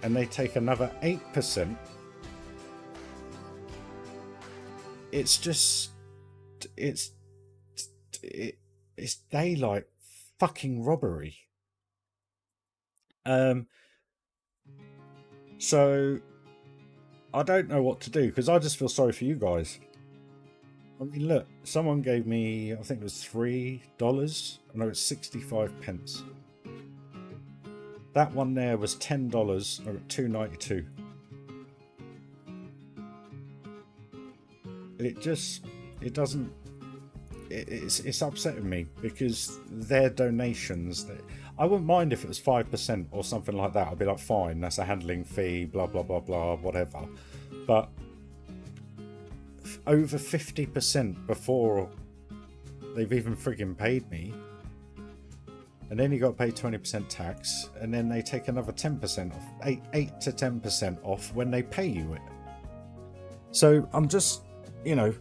And they take another 8%. It's just... It's daylight fucking robbery. So I don't know what to do because I just feel sorry for you guys. I mean, look, someone gave me, I think it was $3. No, it's 65 pence. That one there was $10. I got $2.92. It doesn't. It's upsetting me because their donations. I wouldn't mind if it was 5% or something like that. I'd be like, fine, that's a handling fee, blah blah blah blah, whatever. But over 50% before they've even frigging paid me, and then you got to pay 20% tax, and then they take another 10% off, 8 to 10% off when they pay you it. So I'm just, you know,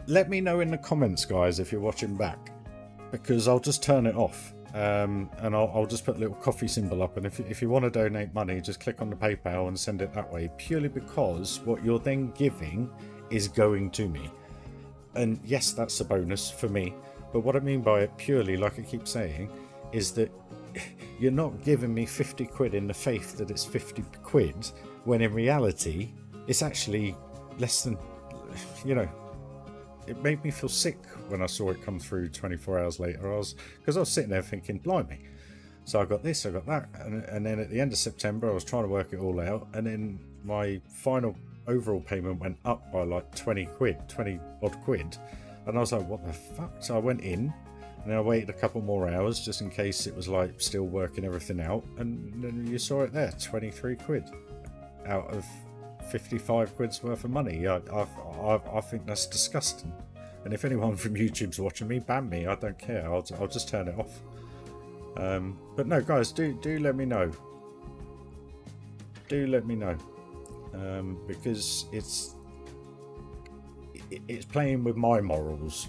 let me know in the comments, guys, if you're watching back, because I'll just turn it off. And I'll just put a little coffee symbol up, and if you want to donate money, just click on the PayPal and send it that way, purely because what you're then giving is going to me. And yes, that's a bonus for me, but what I mean by it purely, like I keep saying, is that you're not giving me 50 quid in the faith that it's 50 quid, when in reality it's actually less than, you know. It made me feel sick when I saw it come through 24 hours later. Because I was sitting there thinking, blimey. So I got this, I got that. And then at the end of September, I was trying to work it all out. And then my final overall payment went up by like 20 odd quid. And I was like, what the fuck? So I went in and then I waited a couple more hours just in case it was like still working everything out. And then you saw it there, 23 quid out of 55 quid's worth of money. I think that's disgusting. And if anyone from YouTube's watching me, ban me. I don't care. I'll just turn it off. But no, guys, do let me know. Do let me know, because it's playing with my morals.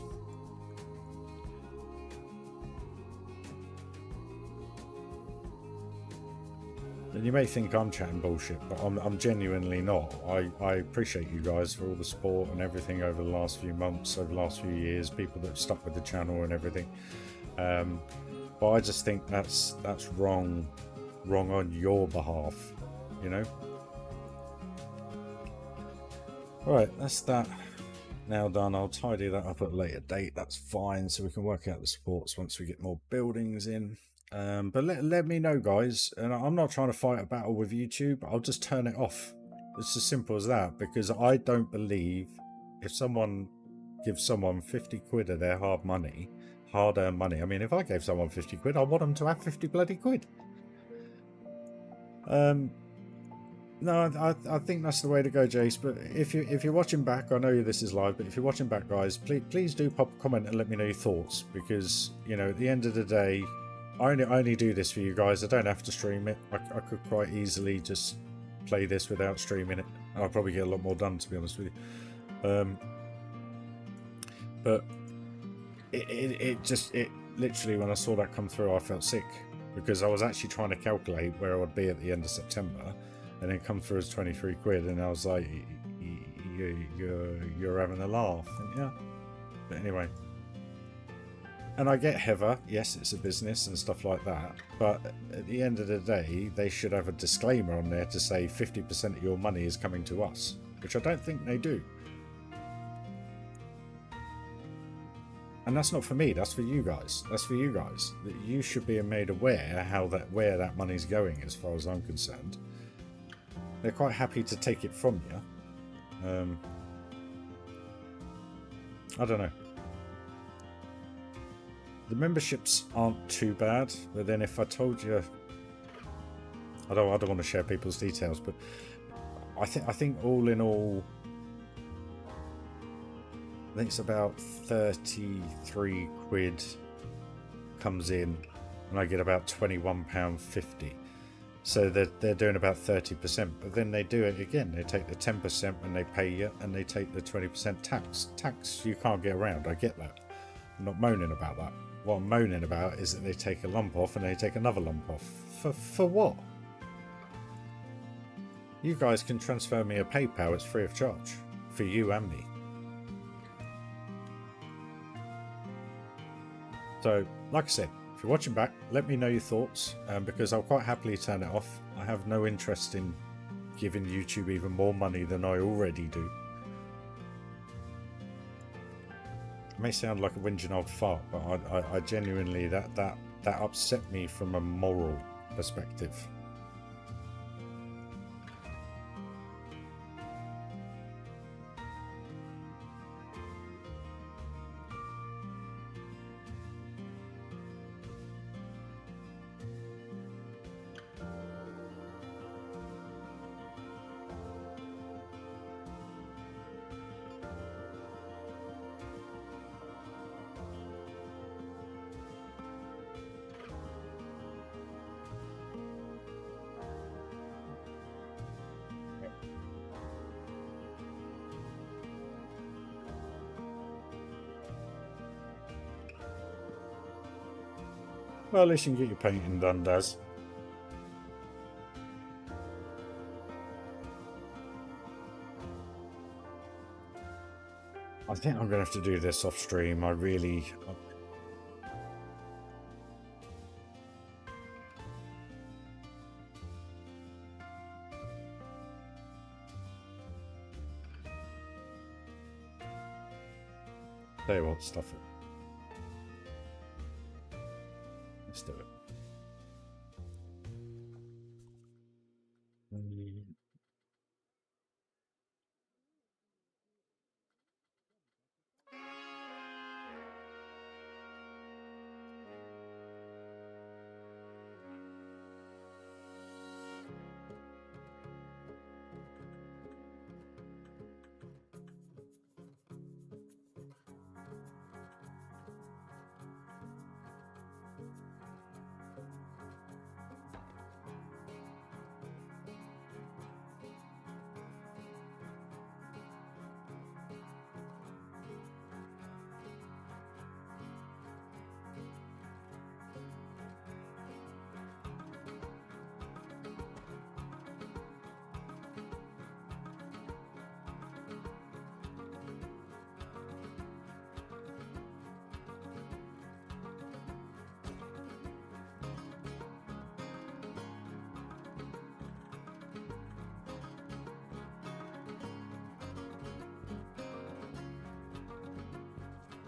And you may think I'm chatting bullshit, but I'm genuinely not. I appreciate you guys for all the support and everything over the last few months, over the last few years, people that have stuck with the channel and everything. But I just think that's wrong on your behalf, you know. Right, that's that now done. I'll tidy that up at a later date. That's fine, so we can work out the supports once we get more buildings in. But let me know, guys. And I'm not trying to fight a battle with YouTube. I'll just turn it off. It's as simple as that, because I don't believe if someone gives someone 50 quid of their hard-earned money. I mean, if I gave someone 50 quid, I want them to have 50 bloody quid. No, I think that's the way to go, Jace. But if you're watching back, I know this is live, but if you're watching back, guys, please do pop a comment and let me know your thoughts, because at the end of the day, I only do this for you guys. I don't have to stream it. I could quite easily just play this without streaming it. I'll probably get a lot more done, to be honest with you. But it literally, when I saw that come through, I felt sick, because I was actually trying to calculate where I would be at the end of September, and then come through as 23 quid, and I was like, you're having a laugh. And yeah, but anyway. And I get Heather, yes, it's a business and stuff like that, but at the end of the day, they should have a disclaimer on there to say 50% of your money is coming to us, which I don't think they do. And that's not for me, that's for you guys. That's for you guys. That you should be made aware where that money's going, as far as I'm concerned. They're quite happy to take it from you. I don't know. The memberships aren't too bad, but then if I told you, I don't want to share people's details, but I think all in all, I think it's about 33 quid comes in, and I get about £21.50. So they're doing about 30%, but then they do it again. They take the 10% when they pay you, and they take the 20% tax. Tax you can't get around. I get that. I'm not moaning about that. What I'm moaning about is that they take a lump off and they take another lump off. For what? You guys can transfer me a PayPal. It's free of charge for you and me. So, like I said, if you're watching back, let me know your thoughts, because I'll quite happily turn it off. I have no interest in giving YouTube even more money than I already do. It may sound like a whinging old fart, but I genuinely, that upset me from a moral perspective. Well, at least you can get your painting done, Daz. I think I'm going to have to do this off stream. I really... Tell you what, stuff it. Let's do it.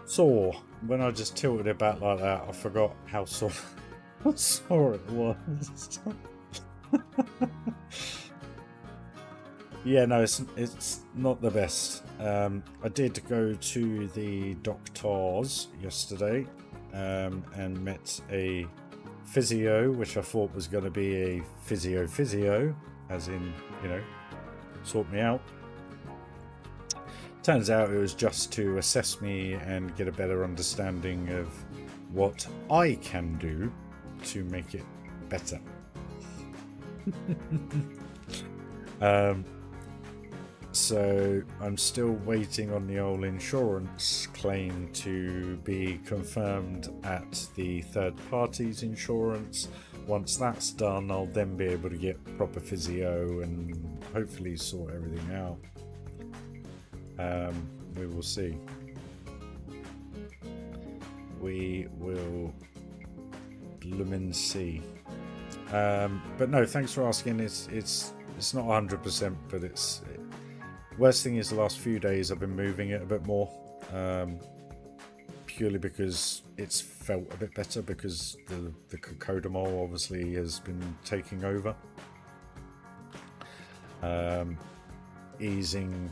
Sore. When I just tilted it back like that, I forgot how sore I saw it was. Yeah, no, it's not the best. I did go to the doctors yesterday and met a physio, which I thought was going to be a physio, as in, you know, sort me out. Turns out it was just to assess me and get a better understanding of what I can do to make it better. So I'm still waiting on the old insurance claim to be confirmed at the third party's insurance. Once that's done, I'll then be able to get proper physio and hopefully sort everything out. We will see. We will bloomin' see. But no, thanks for asking. It's not 100%, but it's. Worst thing is the last few days I've been moving it a bit more, purely because it's felt a bit better because the cocodamol obviously has been taking over, easing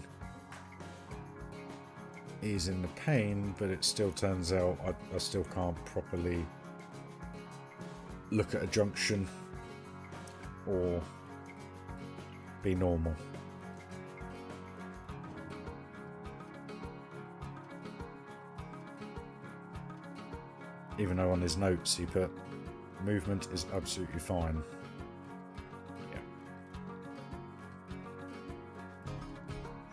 the pain, but it still turns out I still can't properly look at a junction or be normal. Even though on his notes he put movement is absolutely fine. Yeah.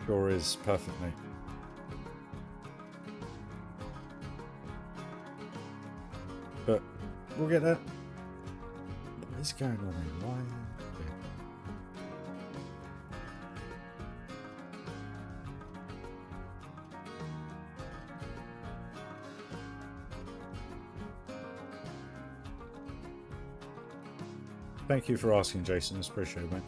Sure is, perfectly. But we'll get there. What is going on here? Why? Thank you for asking, Jason. It's appreciated, mate.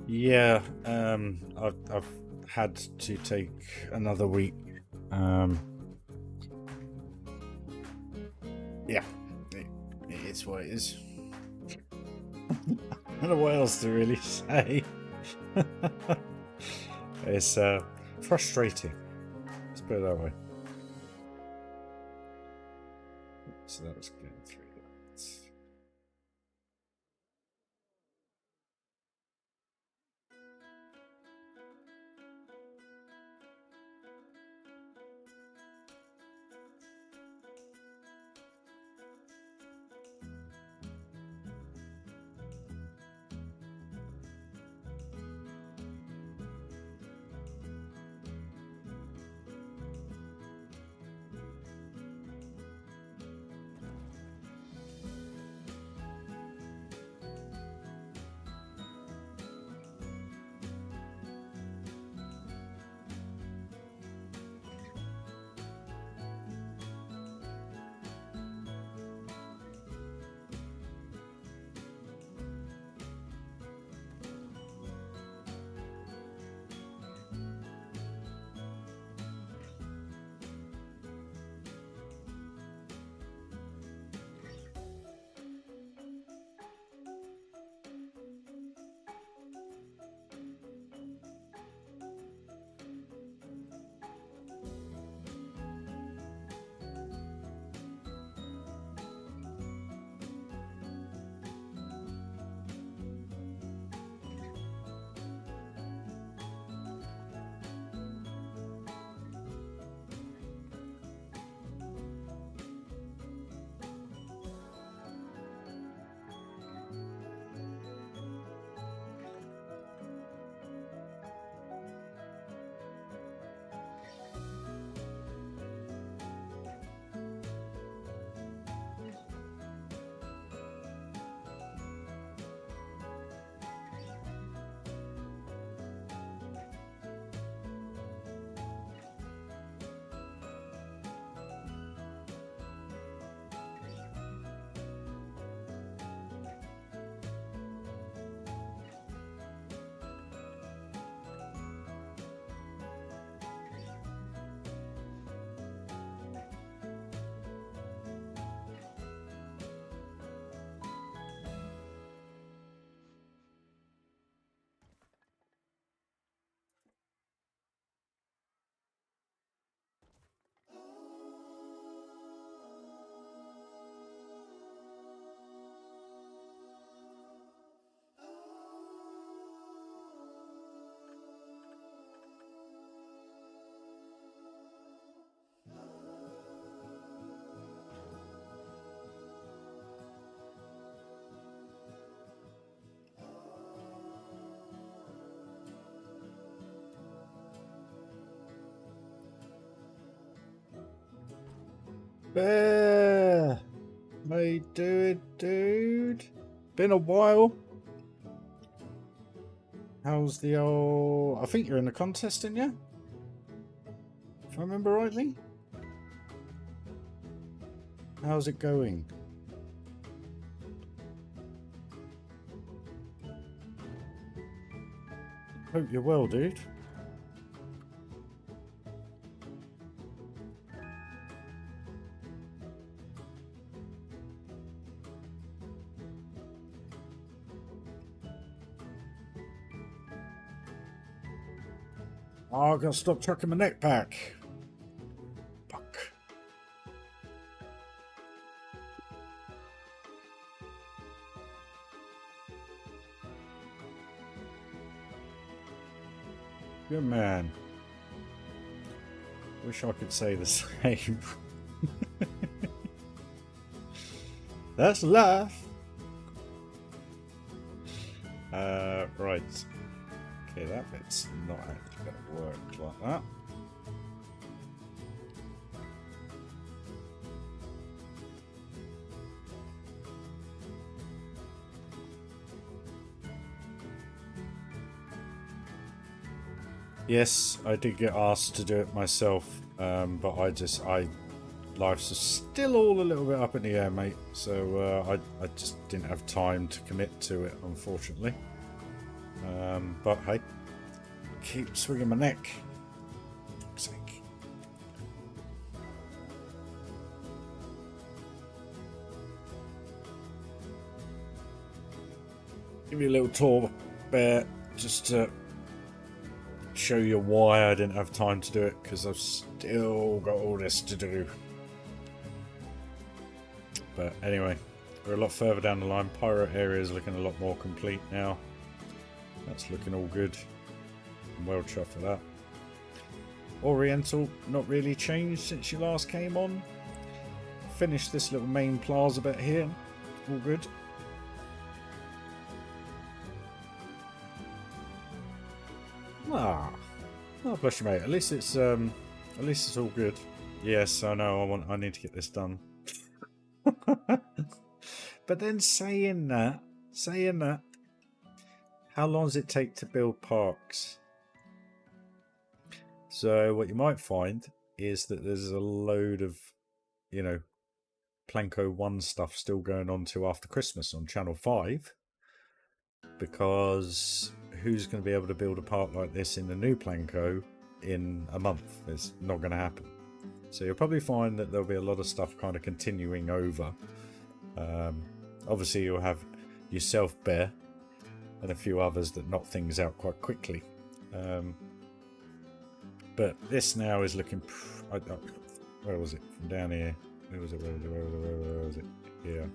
Yeah, I've had to take another week. Yeah, it's what it is. I don't know what else to really say. It's frustrating. Let's put it that way. So that was good. 3 minutes. Bear! How you doing, dude? Been a while. How's the old... I think you're in the contest, didn't you? If I remember rightly. How's it going? Hope you're well, dude. Oh, I gotta stop chucking my neck back. Fuck. Good man. Wish I could say the same. That's life. Right. Okay, that bit's not actually going to work like that. Yes, I did get asked to do it myself, but life's still all a little bit up in the air, mate. So I just didn't have time to commit to it, unfortunately. But hey, keep swinging my neck. For fuck's sake. Give you a little tour, Bear, just to show you why I didn't have time to do it, because I've still got all this to do. But anyway, we're a lot further down the line. Pirate area is looking a lot more complete now. That's looking all good. I'm well chuffed for that. Oriental, not really changed since you last came on. Finished this little main plaza bit here. All good. Ah, oh, bless you, mate. At least it's all good. Yes, I know. I need to get this done. But then saying that, how long does it take to build parks? So what you might find is that there's a load of, you know, Planko 1 stuff still going on till after Christmas on Channel 5, because who's going to be able to build a park like this in the new Planko in a month? It's not going to happen. So you'll probably find that there'll be a lot of stuff kind of continuing over. Obviously you'll have yourself, Bear, and a few others that knock things out quite quickly. But this now is looking... where was it? From down here. Where was it? Where was it? Here.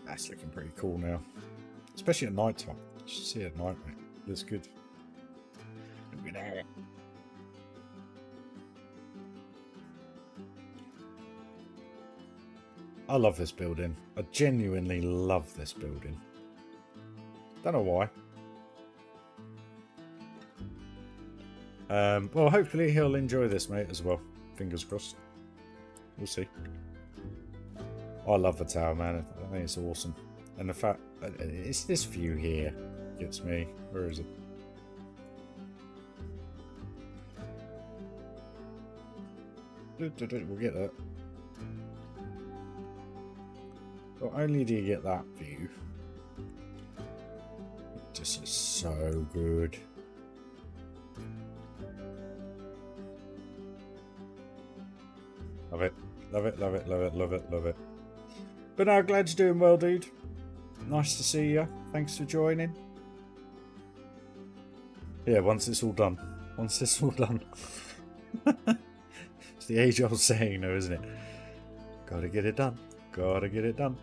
That's looking pretty cool now. Especially at night time. You should see it at night, mate. Looks good. Look at that. I love this building. I genuinely love this building. Don't know why. Well, hopefully he'll enjoy this, mate, as well. Fingers crossed. We'll see. I love the tower, man. I think it's awesome. And the fact... it's this view here gets me. Where is it? We'll get that. Not only do you get that view, it just is so good. Love it. Love it, love it, love it, love it, love it. But no, glad you're doing well, dude. Nice to see you. Thanks for joining. Yeah, once it's all done. Once it's all done. It's the age-old saying, though, isn't it? Gotta get it done. Gotta get it done.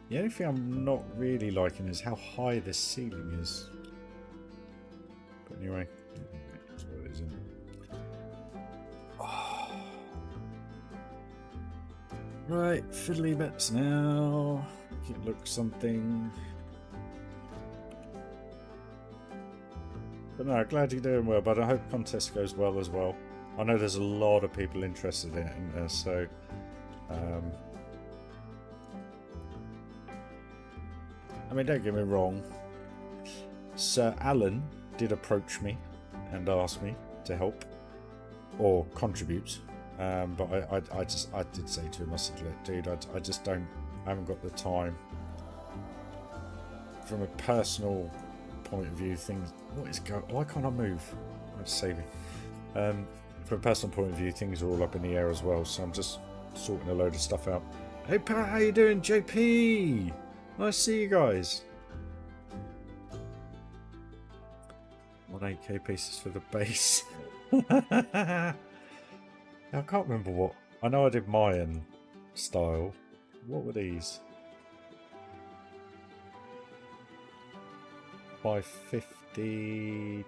The only thing I'm not really liking is how high this ceiling is. But anyway, that's what it is, isn't it? Oh. Right, fiddly bits now. Make it look something. But no, glad you're doing well, but I hope contest goes well as well. I know there's a lot of people interested in it, so I mean, don't get me wrong, Sir Alan did approach me and ask me to help or contribute, but I did say to him, I said, look, dude, I haven't got the time. From a personal point of view, why can't I move? I'm just saving. From a personal point of view, things are all up in the air as well, so I'm just sorting a load of stuff out. Hey Pat, how you doing? JP! Nice to see you guys. 8K pieces for the base. I can't remember what. I know I did Mayan style. What were these? 552.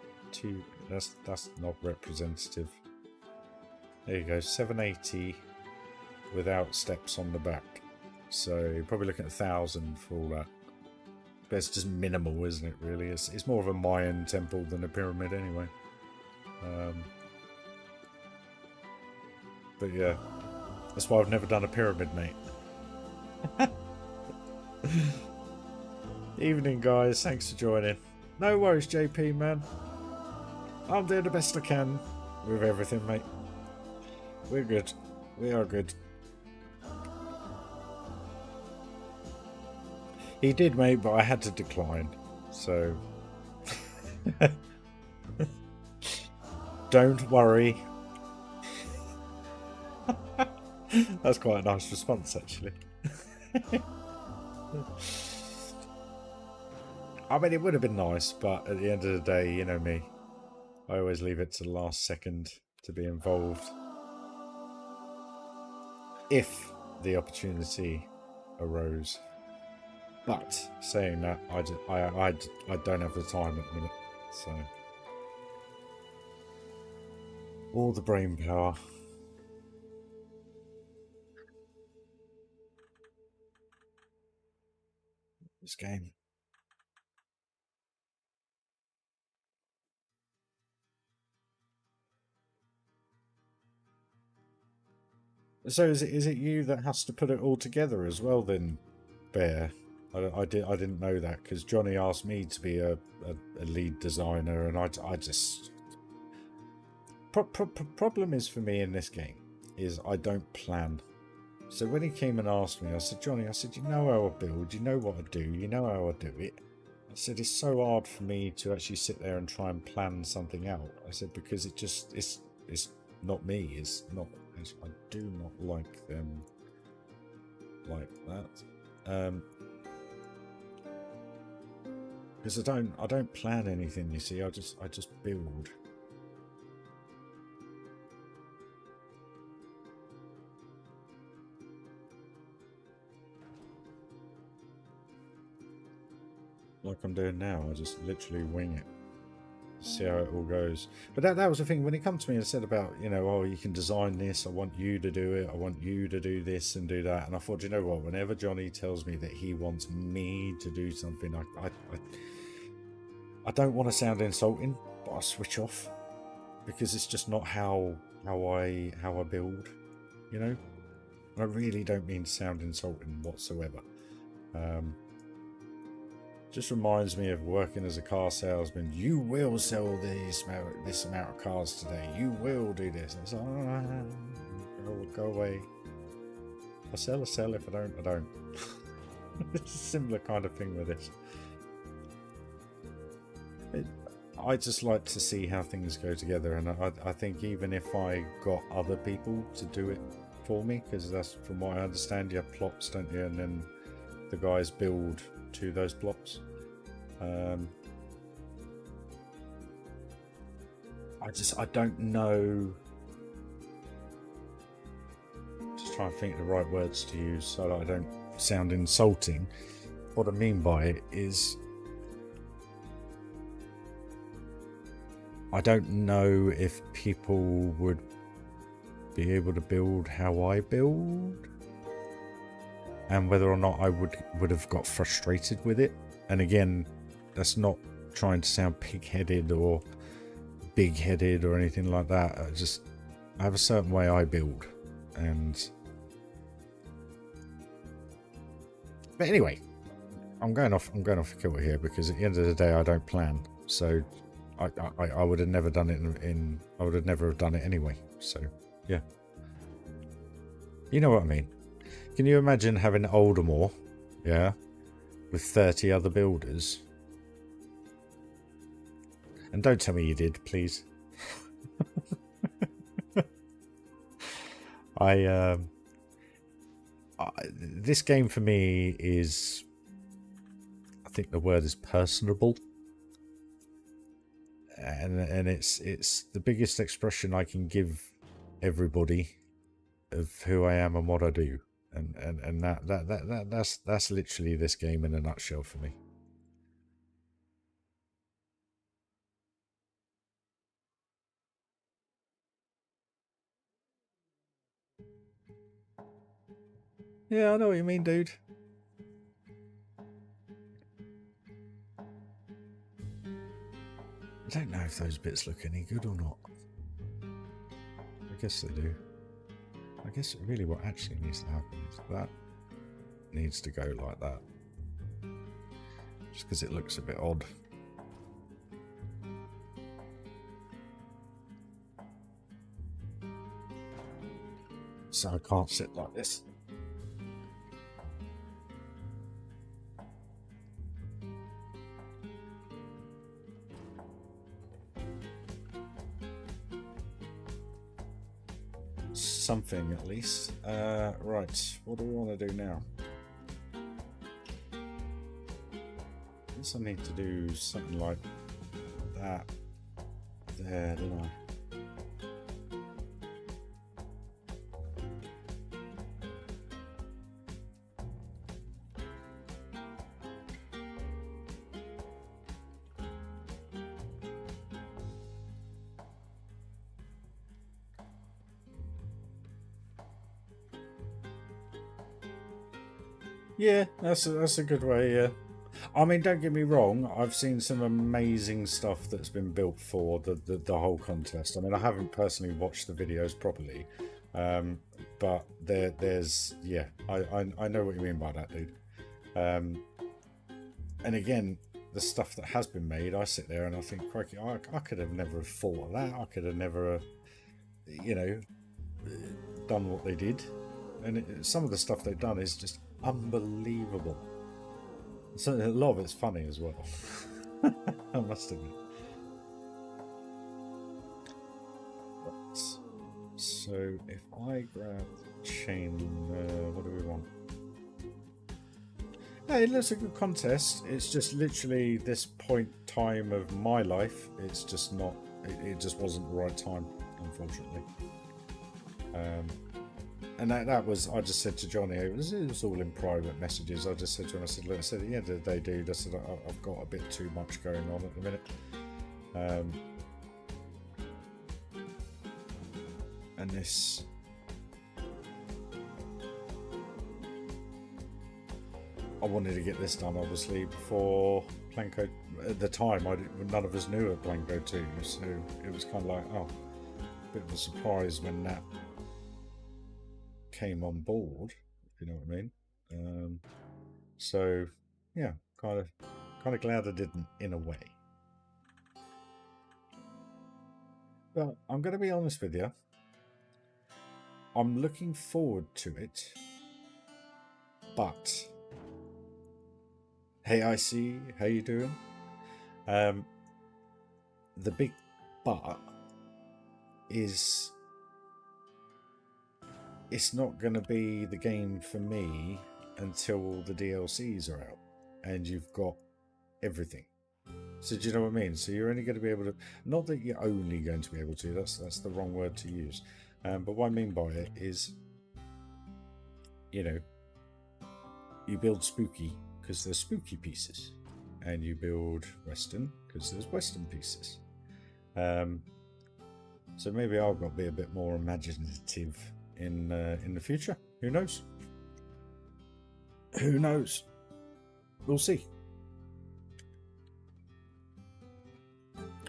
That's not representative. There you go. 780 without steps on the back. So you're probably looking at 1,000 for all that. But it's just minimal, isn't it, really? It's more of a Mayan temple than a pyramid anyway. But yeah, that's why I've never done a pyramid, mate. Evening, guys. Thanks for joining. No worries, JP, man. I'm doing the best I can with everything, mate. We're good. We are good. He did, mate, but I had to decline. So don't worry. That's quite a nice response, actually. I mean, it would have been nice, but at the end of the day, you know me. I always leave it to the last second to be involved. If the opportunity arose. But saying that, I don't have the time at the minute, so all the brain power. This game. So is it you that has to put it all together as well, then, Bear? I didn't know that, because Johnny asked me to be a lead designer, and I just problem is for me in this game is I don't plan. So when he came and asked me, I said, Johnny, I said, you know how I build, you know what I do, you know how I do it. I said, it's so hard for me to actually sit there and try and plan something out. I said, because it's not me. It's not. I do not like them like that. Because I don't plan anything, you see. I just build. Like I'm doing now. I just literally wing it. See how it all goes. But that was the thing when he come to me and said about, you know, oh, you can design this, I want you to do it, I want you to do this and do that. And I thought, you know what, whenever Johnny tells me that he wants me to do something, I don't want to sound insulting, but I switch off, because it's just not how I build, you know. And I really don't mean to sound insulting whatsoever. Just reminds me of working as a car salesman. You will sell this amount of cars today. You will do this. And it's like, oh, go away. If I sell, I sell. If I don't, I don't. It's a similar kind of thing with this. I just like to see how things go together, and I think even if I got other people to do it for me, because that's, from what I understand, you have plots, don't you, and then the guys build to those plots. I don't know. Just trying to think of the right words to use so that I don't sound insulting. What I mean by it is, I don't know if people would be able to build how I build, and whether or not I would have got frustrated with it. And again, that's not trying to sound pig-headed or big-headed or anything like that. I have a certain way I build, and but anyway, I'm going off a kilter here because at the end of the day I don't plan, so I would have never done it I would have never have done it anyway. So yeah, you know what I mean. Can you imagine having Aldermore, yeah, with 30 other builders? And don't tell me you did, please. This game for me is, I think the word is personable, and it's the biggest expression I can give everybody of who I am and what I do, and that's literally this game in a nutshell for me. Yeah, I know what you mean, dude. I don't know if those bits look any good or not. I guess they do. I guess really what actually needs to happen is that needs to go like that. Just because it looks a bit odd. So I can't sit like this. Something at least. Right, what do we want to do now? I guess I need to do something like that there, don't I? Yeah, that's a good way, yeah. I mean, don't get me wrong, I've seen some amazing stuff that's been built for the whole contest. I mean, I haven't personally watched the videos properly, but there's, yeah, I know what you mean by that, dude. And again, the stuff that has been made, I sit there and I think, crikey, I could have never have thought of that. I could have never, you know, done what they did. And some of the stuff they've done is just unbelievable. So a lot of it's funny as well. I must admit. Right. So if I grab chain, what do we want? Yeah, it looks a good contest. It's just literally this point time of my life. It's just not. It just wasn't the right time, unfortunately. And that was, I just said to Johnny, it was all in private messages. I just said to him, I said, look, I said, at the end of the day, dude, I said, I've got a bit too much going on at the minute. And this, I wanted to get this done, obviously, before Planko, at the time, none of us knew of Planko 2, so it was kind of like, oh, a bit of a surprise when that came on board, if you know what I mean. So yeah, kind of glad I didn't, in a way. But I'm going to be honest with you, I'm looking forward to it, but hey, I see, how you doing? The big but is, it's not going to be the game for me until the DLCs are out and you've got everything. So do you know what I mean? So you're only going to be able to, not that you're only going to be able to, that's the wrong word to use. But what I mean by it is, you know, you build spooky because there's spooky pieces, and you build Western because there's Western pieces. So maybe I've got to be a bit more imaginative in the future. Who knows? Who knows? We'll see.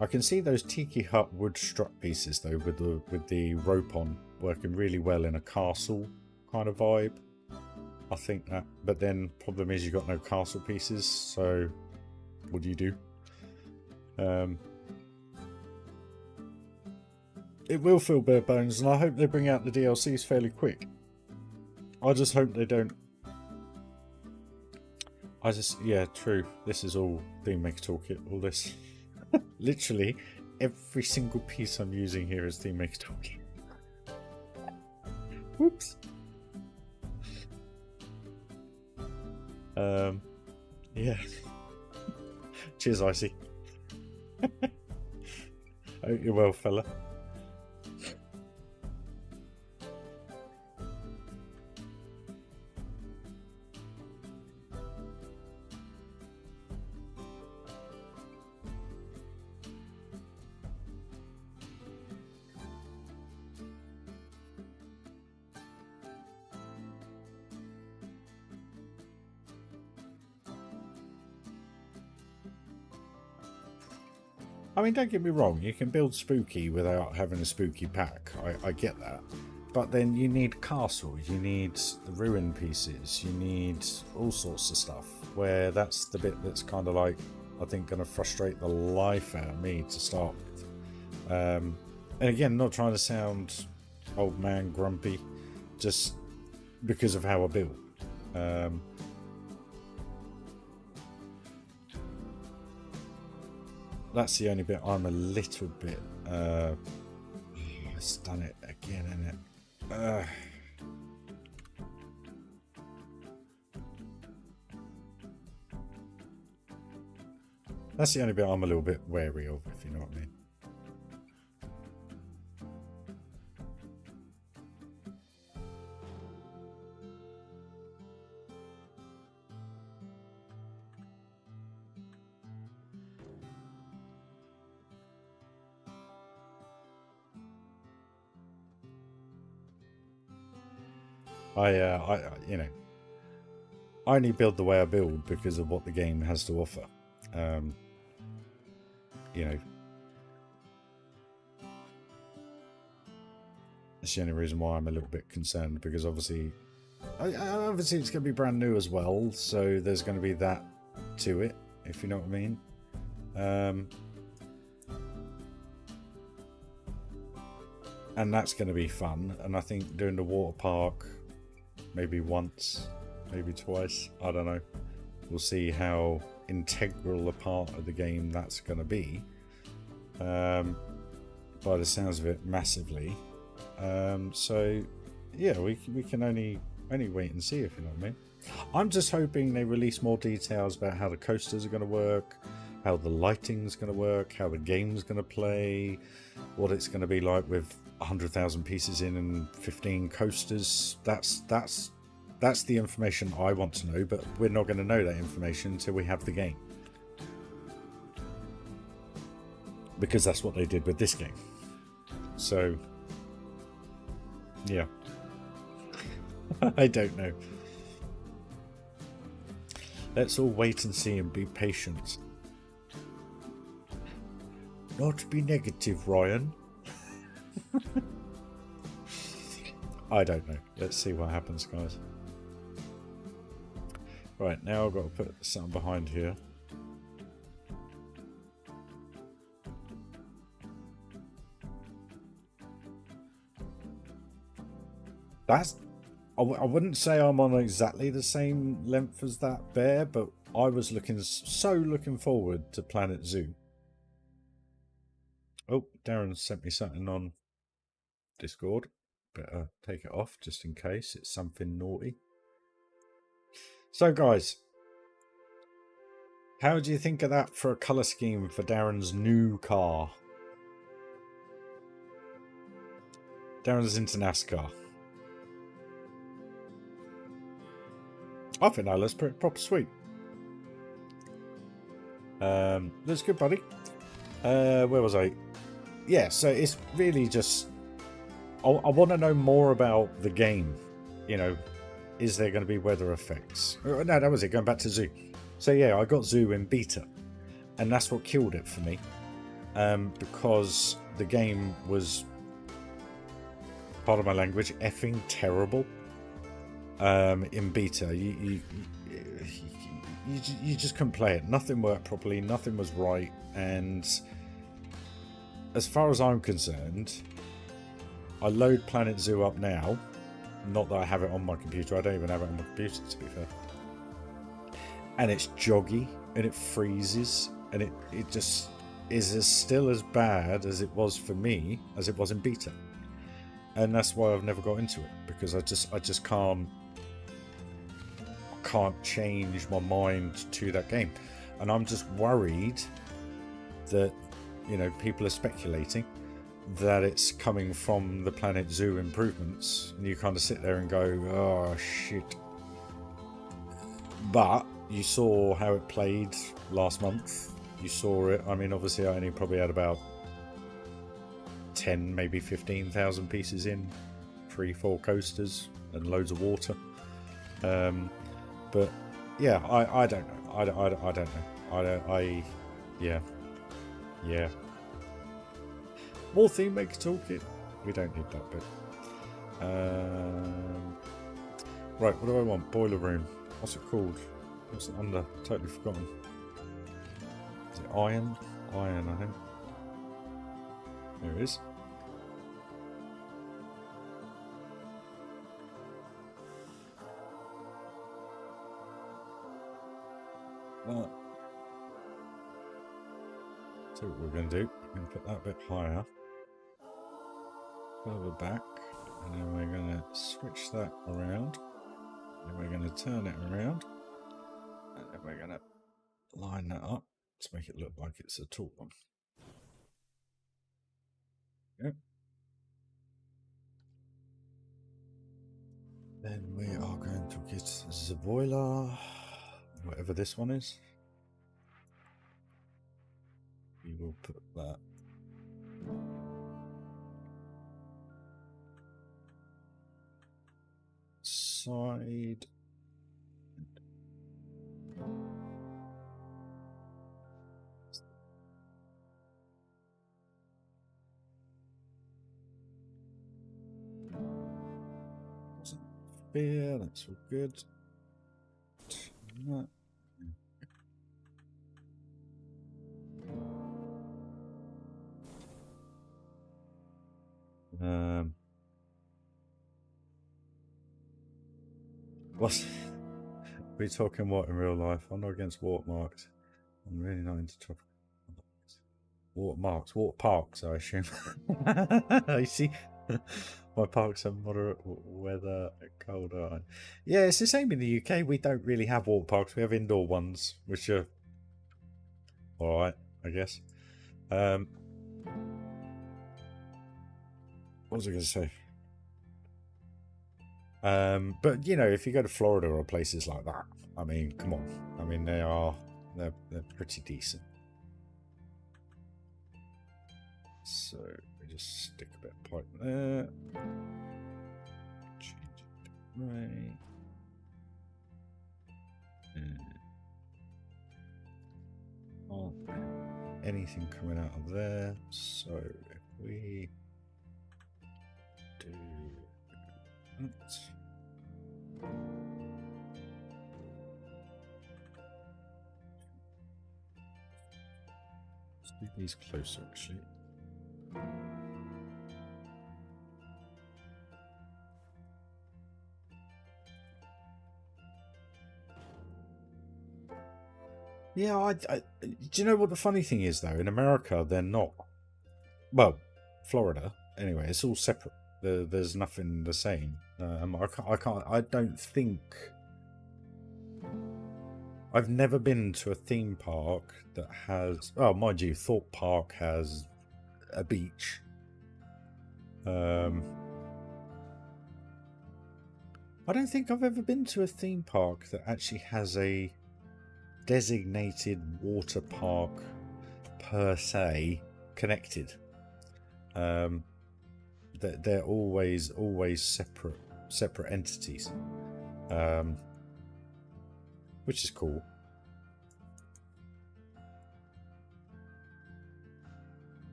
I can see those tiki hut wood strut pieces though, with the rope on, working really well in a castle kind of vibe. I think that, but then problem is you got no castle pieces, so what do you do? It will feel bare bones, and I hope they bring out the DLCs fairly quick. I just hope they don't. Yeah, true. This is all Theme Maker Toolkit, all this. Literally, every single piece I'm using here is Theme Maker Toolkit. Whoops. Yeah. Cheers, Icy. Hope you're well, fella. I mean, don't get me wrong, you can build spooky without having a spooky pack. I get that. But then you need castles, you need the ruin pieces, you need all sorts of stuff. Where that's the bit that's kind of like, I think, going to frustrate the life out of me to start with. And again, not trying to sound old man grumpy, just because of how I build. That's the only bit I'm a little bit it's done it again, isn't it? That's the only bit I'm a little bit wary of, if you know what I mean. You know, I only build the way I build because of what the game has to offer. You know, that's the only reason why I'm a little bit concerned, because obviously it's going to be brand new as well, so there's going to be that to it, if you know what I mean. And that's going to be fun, and I think doing the water park maybe once, maybe twice, I don't know. We'll see how integral a part of the game that's going to be. By the sounds of it, massively. So yeah, we can only wait and see, if you know what I mean. I'm just hoping they release more details about how the coasters are going to work, how the lighting's going to work, how the game's going to play, what it's going to be like with 100,000 pieces in and 15 coasters. That's the information I want to know, but we're not going to know that information until we have the game, because that's what they did with this game. So yeah. I don't know. Let's all wait and see and be patient. Not be negative, Ryan. I don't know. Let's see what happens, guys. Right, now I've got to put something behind here. I wouldn't say I'm on exactly the same length as that bear, but I was looking forward to Planet Zoo. Oh, Darren sent me something on Discord. Better take it off just in case it's something naughty. So guys, how do you think of that for a colour scheme for Darren's new car? Darren's into NASCAR. I think that looks pretty proper sweet. Looks good, buddy. Where was I? Yeah, so it's really just... I want to know more about the game. You know, is there going to be weather effects? No, that was it, going back to Zoo. So yeah, I got Zoo in beta, and that's what killed it for me. because the game was, pardon my language, effing terrible. In beta, you just couldn't play it. Nothing worked properly. Nothing was right. And as far as I'm concerned, I load Planet Zoo up now. Not that I have it on my computer. I don't even have it on my computer, to be fair. And it's joggy and it freezes and it just is still as bad as it was for me as it was in beta. And that's why I've never got into it, because I just can't change my mind to that game. And I'm just worried that, you know, people are speculating that it's coming from the Planet Zoo improvements, and you kind of sit there and go, oh shit. But you saw how it played last month. You saw it. I mean, obviously I only probably had about 10, maybe 15,000 pieces in, 3-4 coasters and loads of water. But yeah, I don't know. I don't know. Yeah. More theme maker toolkit. We don't need that bit. Right, what do I want? Boiler room. What's it called? What's it under? Totally forgotten. Is it iron? Iron, I think. There it is. So what we're going to do, we're going to put that a bit higher, further back, and then we're going to switch that around, and we're going to turn it around, and then we're going to line that up to make it look like it's a tall one. Yep. Then we are going to get the boiler, whatever this one is. We will put that side. Wasn't fair, that's all good. That. What's we talking what in real life? I'm not against watermarks. I'm really not into tropical watermarks, water parks, I assume. You see, my parks are moderate weather, cold eye. Yeah, it's the same in the UK. We don't really have water parks. We have indoor ones, which are all right, I guess. What was I going to say? But you know, if you go to Florida or places like that, I mean, come on. I mean, they're pretty decent. So we just stick a bit of pipe there. Change it to gray. Anything coming out of there. So if we do that. Let's do these closer actually. Yeah, do you know what the funny thing is though? In America, they're not. Well, Florida, anyway, it's all separate. There's nothing the same. I don't think. I've never been to a theme park that has. Oh, mind you, Thorpe Park has a beach. I don't think I've ever been to a theme park that actually has a designated water park per se connected. They're always separate entities, which is cool.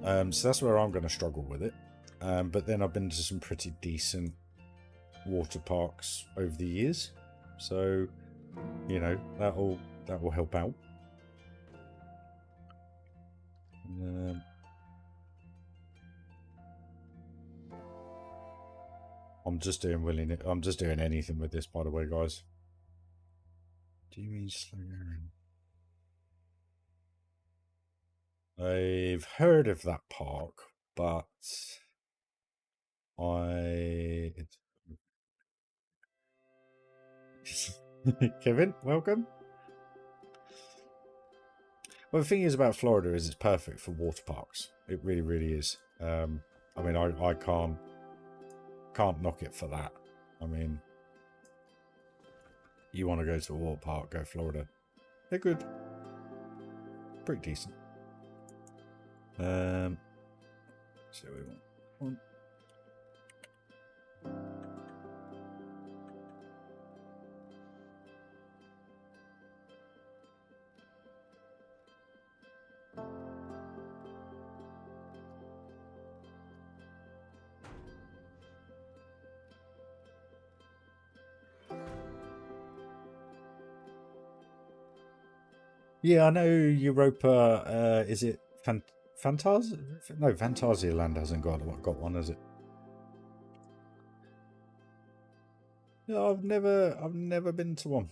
So that's where I'm going to struggle with it. But then I've been to some pretty decent water parks over the years, so you know that will help out. I'm just doing anything with this, by the way, guys. Do you mean slow down? I've heard of that park, but Kevin, welcome. Well, the thing is about Florida is it's perfect for water parks. It really, really is. I mean, I can't knock it for that. I mean, you want to go to a water park, go Florida. They're good. Pretty decent. So we want one. Yeah, I know Europa. Is it Fantasia? No, Fantasia Land hasn't got one, has it? No, I've never been to one.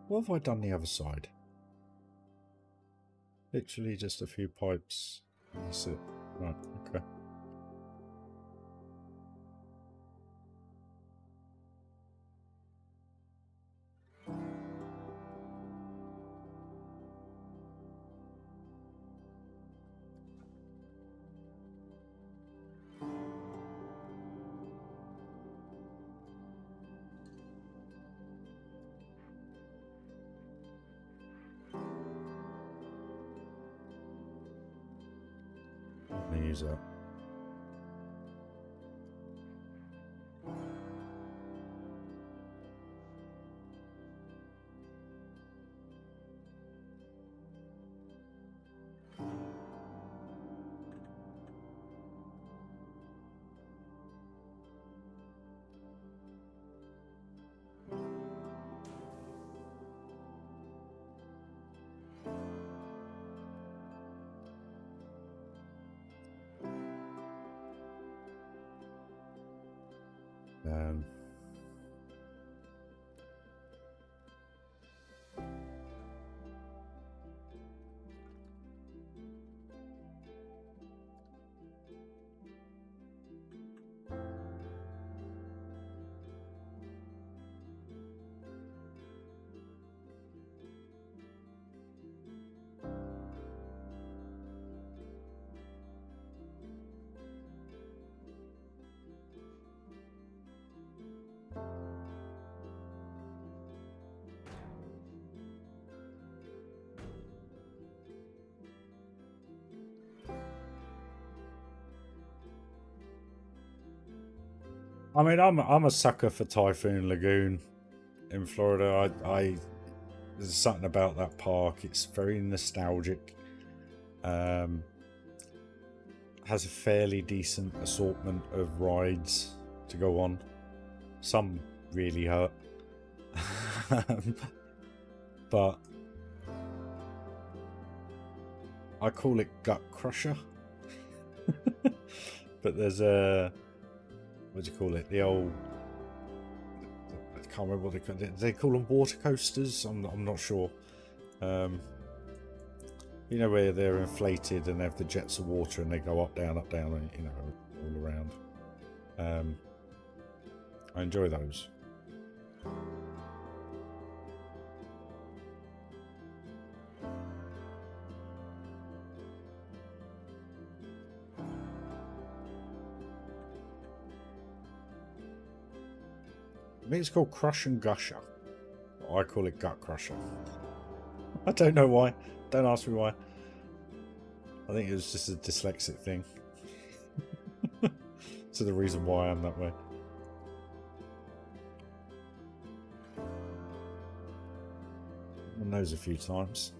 What have I done the other side? Literally just a few pipes. That's it. Right. Okay. Use that. I mean, I'm a sucker for Typhoon Lagoon in Florida. There's something about that park. It's very nostalgic. Has a fairly decent assortment of rides to go on. Some really hurt, but I call it Gut Crusher. But there's a, what do you call it? The old, I can't remember what they call it. They call them water coasters. I'm not sure. You know, where they're inflated and they have the jets of water and they go up, down, and, you know, all around. I enjoy those. I think it's called Crush and Gusher. I call it Gut Crusher. I don't know why. Don't ask me why. I think it was just a dyslexic thing. So the reason why I'm that way. One knows a few times.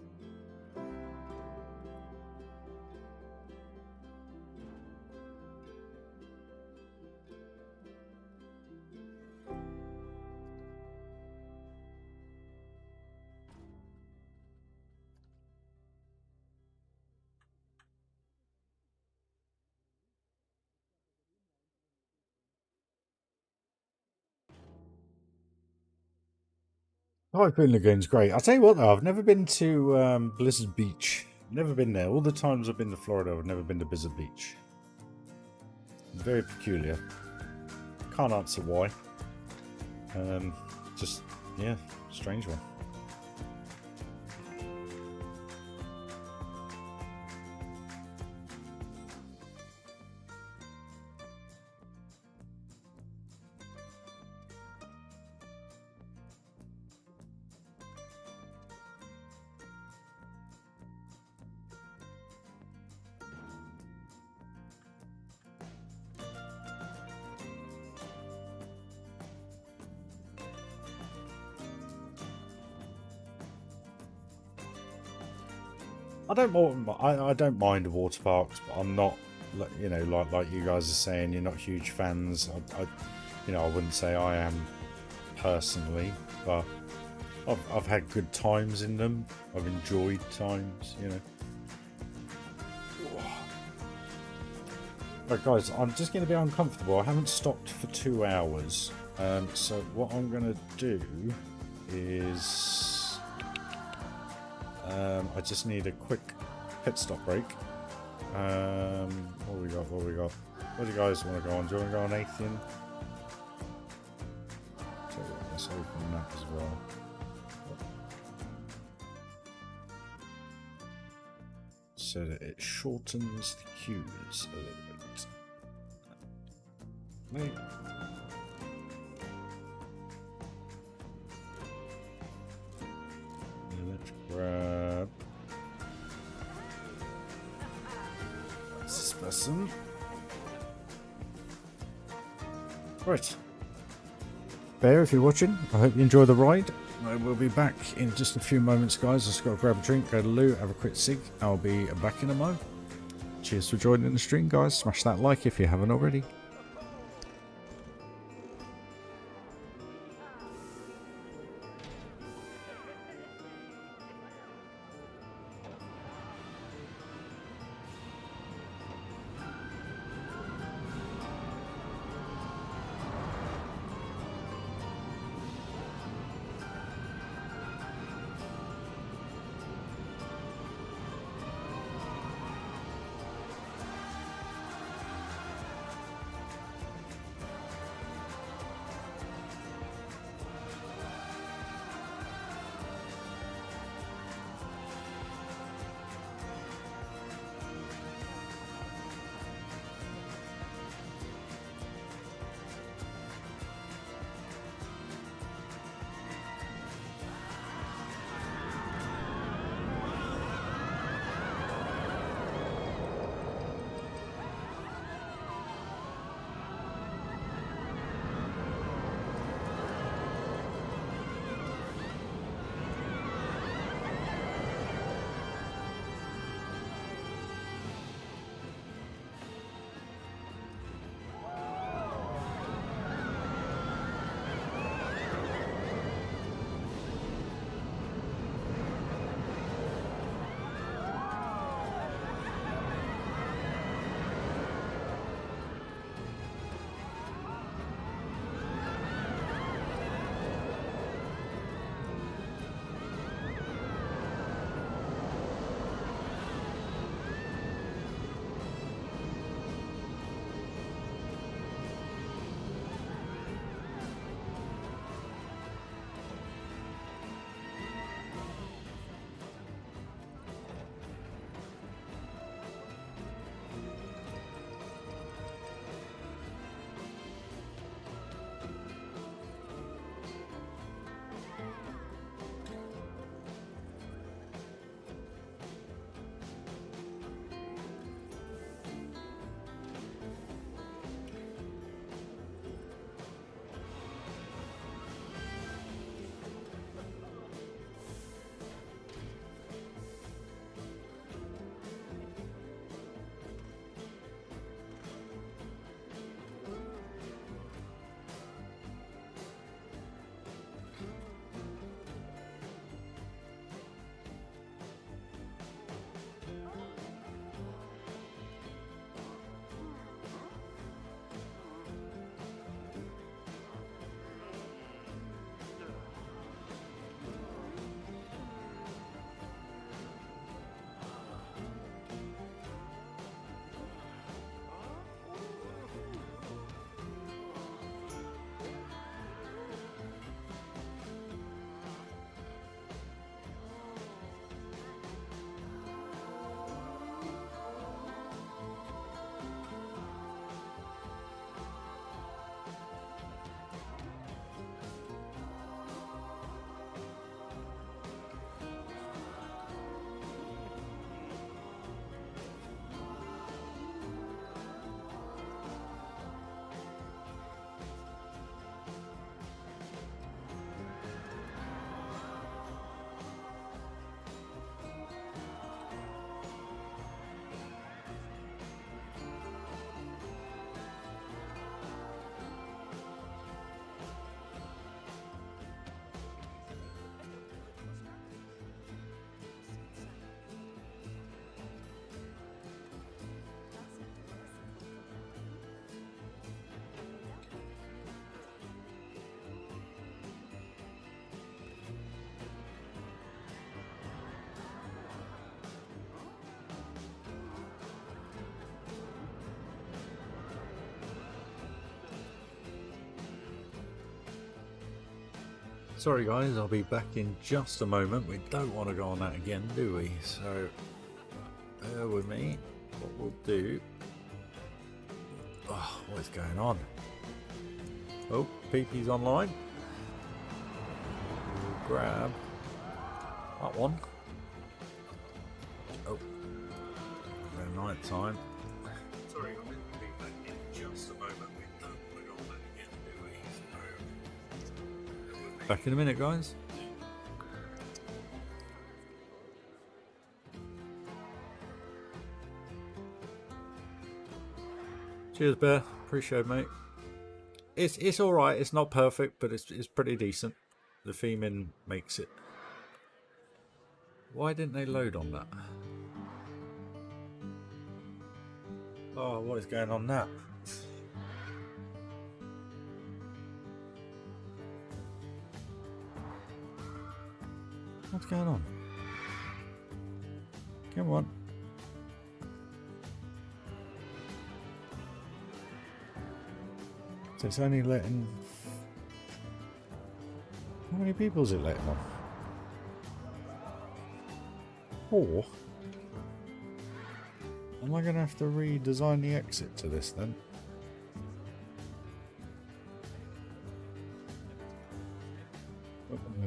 Typhoon Lagoon's great. I'll tell you what though, I've never been to Blizzard Beach. Never been there. All the times I've been to Florida, I've never been to Blizzard Beach. Very peculiar. Can't answer why. Just, yeah, strange one. I don't mind the water parks, but I'm not, you know, like you guys are saying, you're not huge fans. You know, I wouldn't say I am personally, but I've had good times in them. I've enjoyed times, you know. Right, guys, I'm just going to be uncomfortable. I haven't stopped for 2 hours, so what I'm going to do is. I just need a quick pit stop break. What we got? Where do you guys want to go on? Do you want to go on Athean? So let's open that as well. So that it shortens the queues a little bit. Wait. Let's grab this person. Right. Bear, if you're watching, I hope you enjoy the ride. I will be back in just a few moments, guys. Just got to grab a drink, go to loo, have a quick cig. I'll be back in a mo. Cheers for joining the stream, guys. Smash that like if you haven't already. Sorry guys, I'll be back in just a moment. We don't want to go on that again, do we? So bear with me. What we'll do... Oh, what is going on? Oh, PP's online. We'll grab that one. Oh, at night time. Sorry, I'll be back in just a moment. We don't want to go on that again, do we? So, back in a minute, guys. Cheers, Bear. Appreciate it, mate. It's all right. It's not perfect, but it's pretty decent. The theming makes it. Why didn't they load on that? Oh, what is going on now? What's going on? Come on. So it's only letting... How many people is it letting on? 4? Am I going to have to redesign the exit to this then?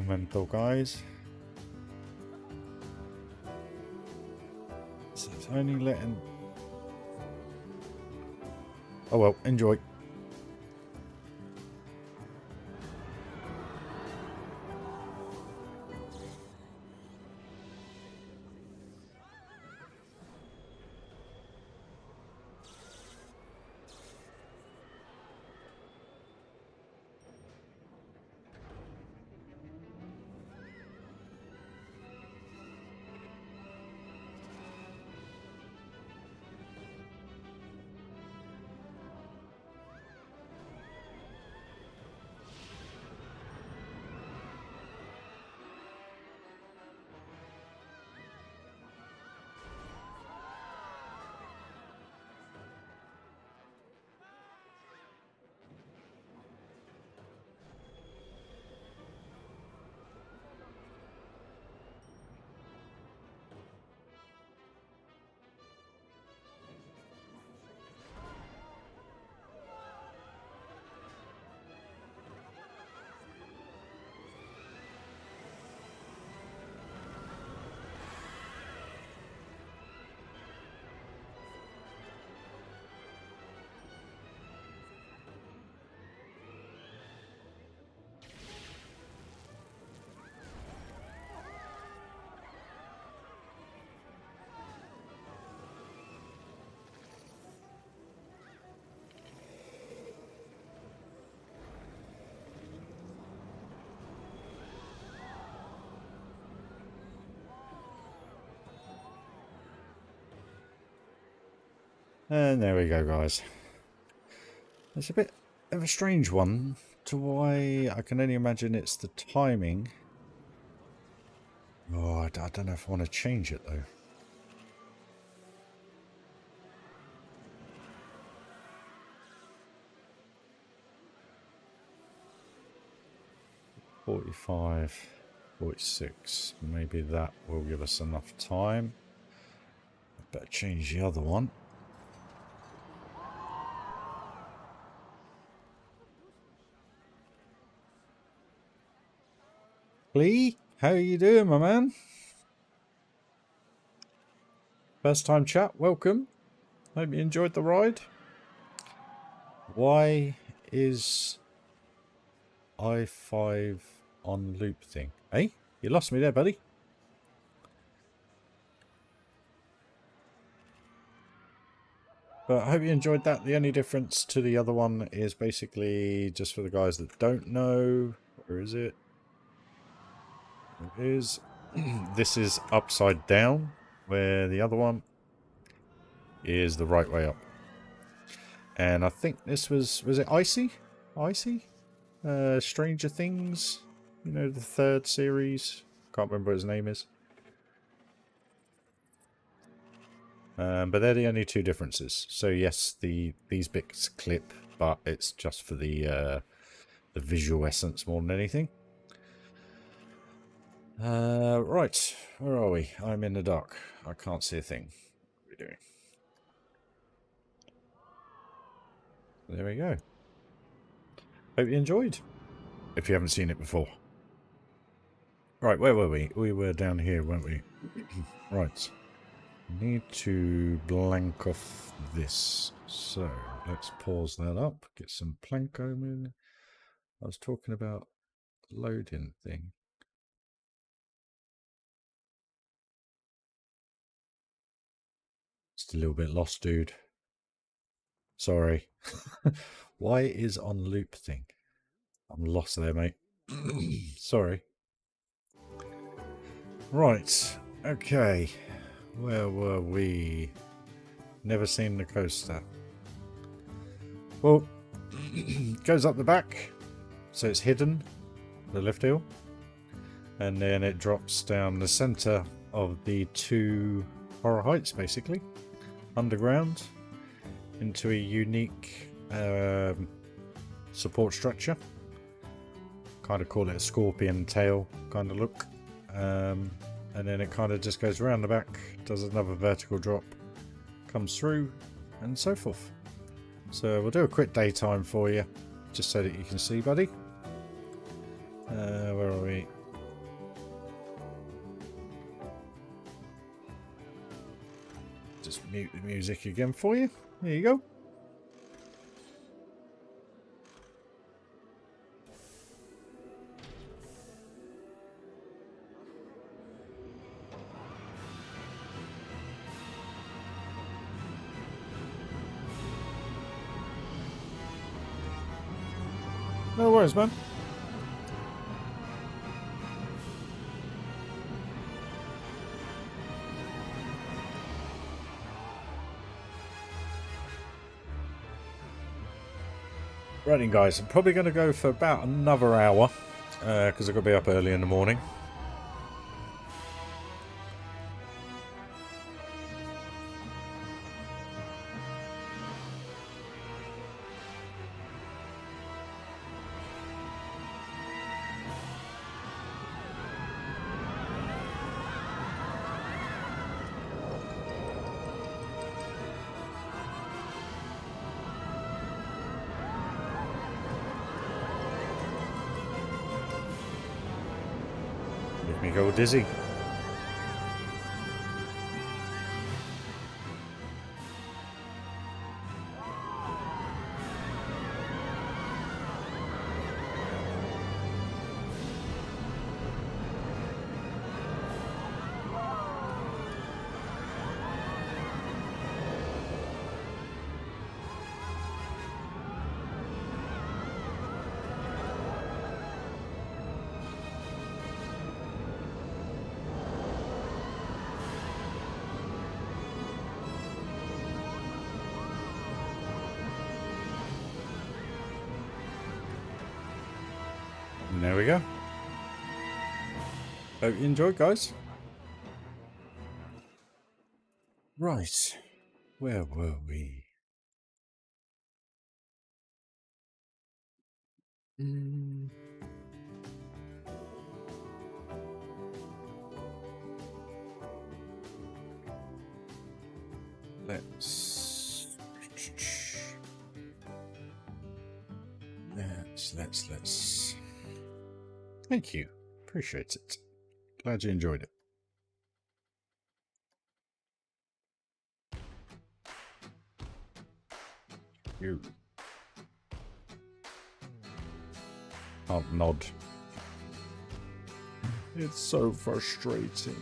Mental guys. So it's only letting... Oh well, enjoy. And there we go, guys. It's a bit of a strange one to why I can only imagine it's the timing. Oh, I don't know if I want to change it though. .45, 46. Maybe that will give us enough time. I better change the other one. Lee, how are you doing, my man? First time chat, welcome. Hope you enjoyed the ride. Why is I5 on loop thing? Hey, you lost me there, buddy. But I hope you enjoyed that. The only difference to the other one is basically, just for the guys that don't know, where is it? It is. This is upside down, where the other one is the right way up. And I think this was it Icy? Icy? Stranger Things? You know, the 3rd series? Can't remember what his name is. But they're the only 2 differences. So yes, these bits clip, but it's just for the visual essence more than anything. Right, where are we? I'm in the dark. I can't see a thing. What are we doing? There we go. Hope you enjoyed. If you haven't seen it before. Right, where were we? We were down here, weren't we? Right. Need to blank off this. So, let's pause that up. Get some Planko in. I was talking about loading thing. Just a little bit lost, dude. Sorry. Why is on loop thing? I'm lost there, mate. Sorry. Right. Okay. Where were we? Never seen the coaster. Well, it goes up the back, so it's hidden, the lift hill, and then it drops down the centre of the two horror heights, basically, underground, into a unique support structure. Kind of call it a scorpion tail kind of look. And then it kind of just goes around the back, does another vertical drop, comes through, and so forth. So we'll do a quick daytime for you, just so that you can see, buddy. Where are we? Just mute the music again for you. There you go. No worries, man. Right then, guys, I'm probably going to go for about another hour because I've got to be up early in the morning. Make me go dizzy. And there we go. Hope you enjoyed, guys. Right. Where were we? Let's. Thank you. Appreciate it. Glad you enjoyed it. You. I'll nod. It's so frustrating.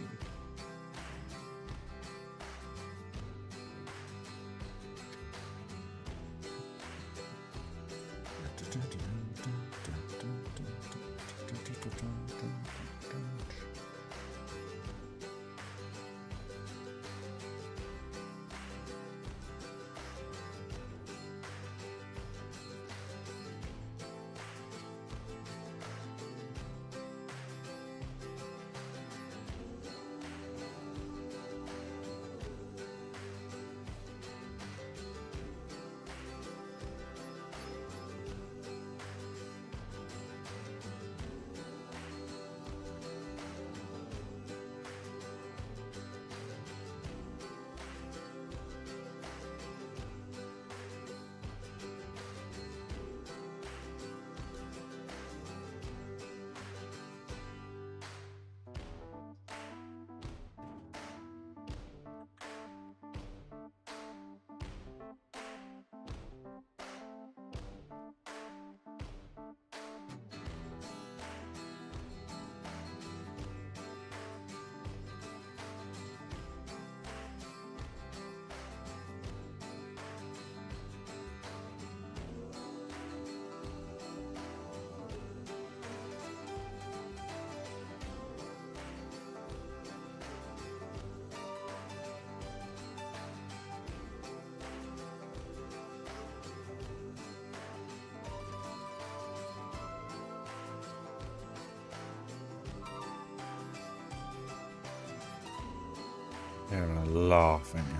You're gonna laugh, aren't you?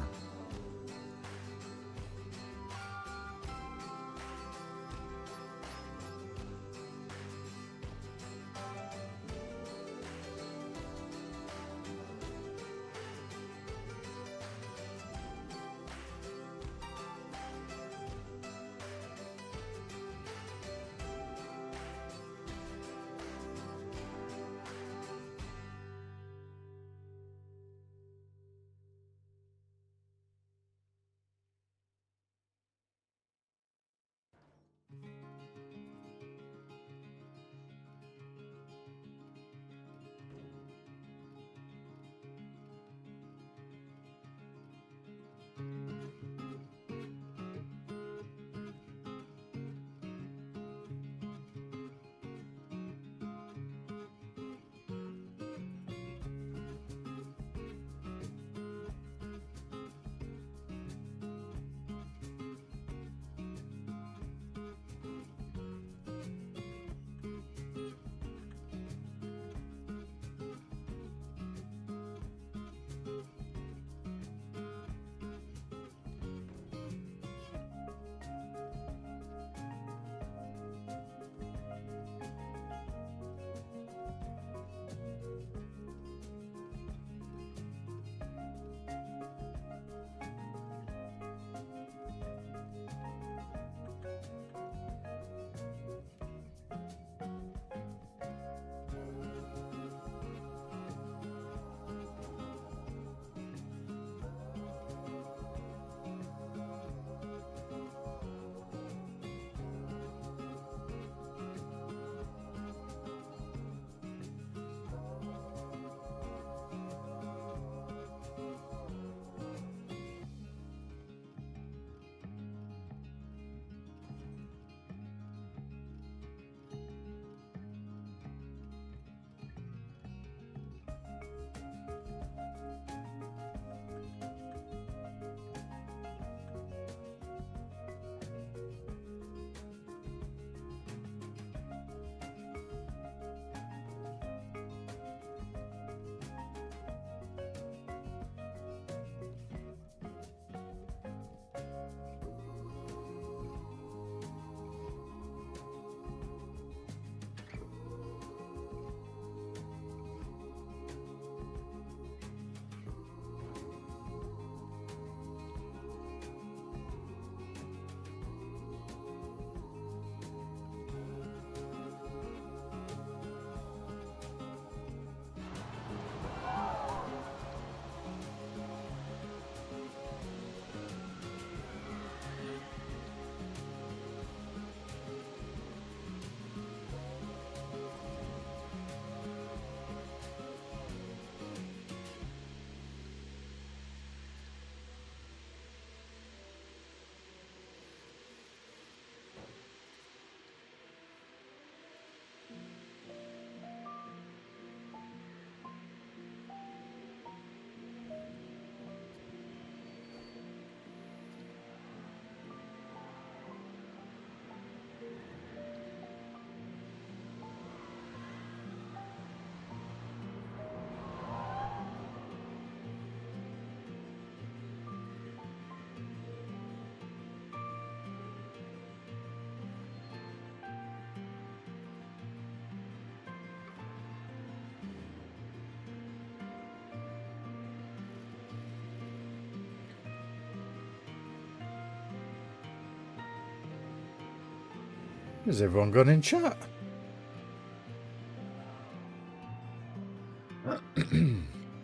Has everyone gone in chat?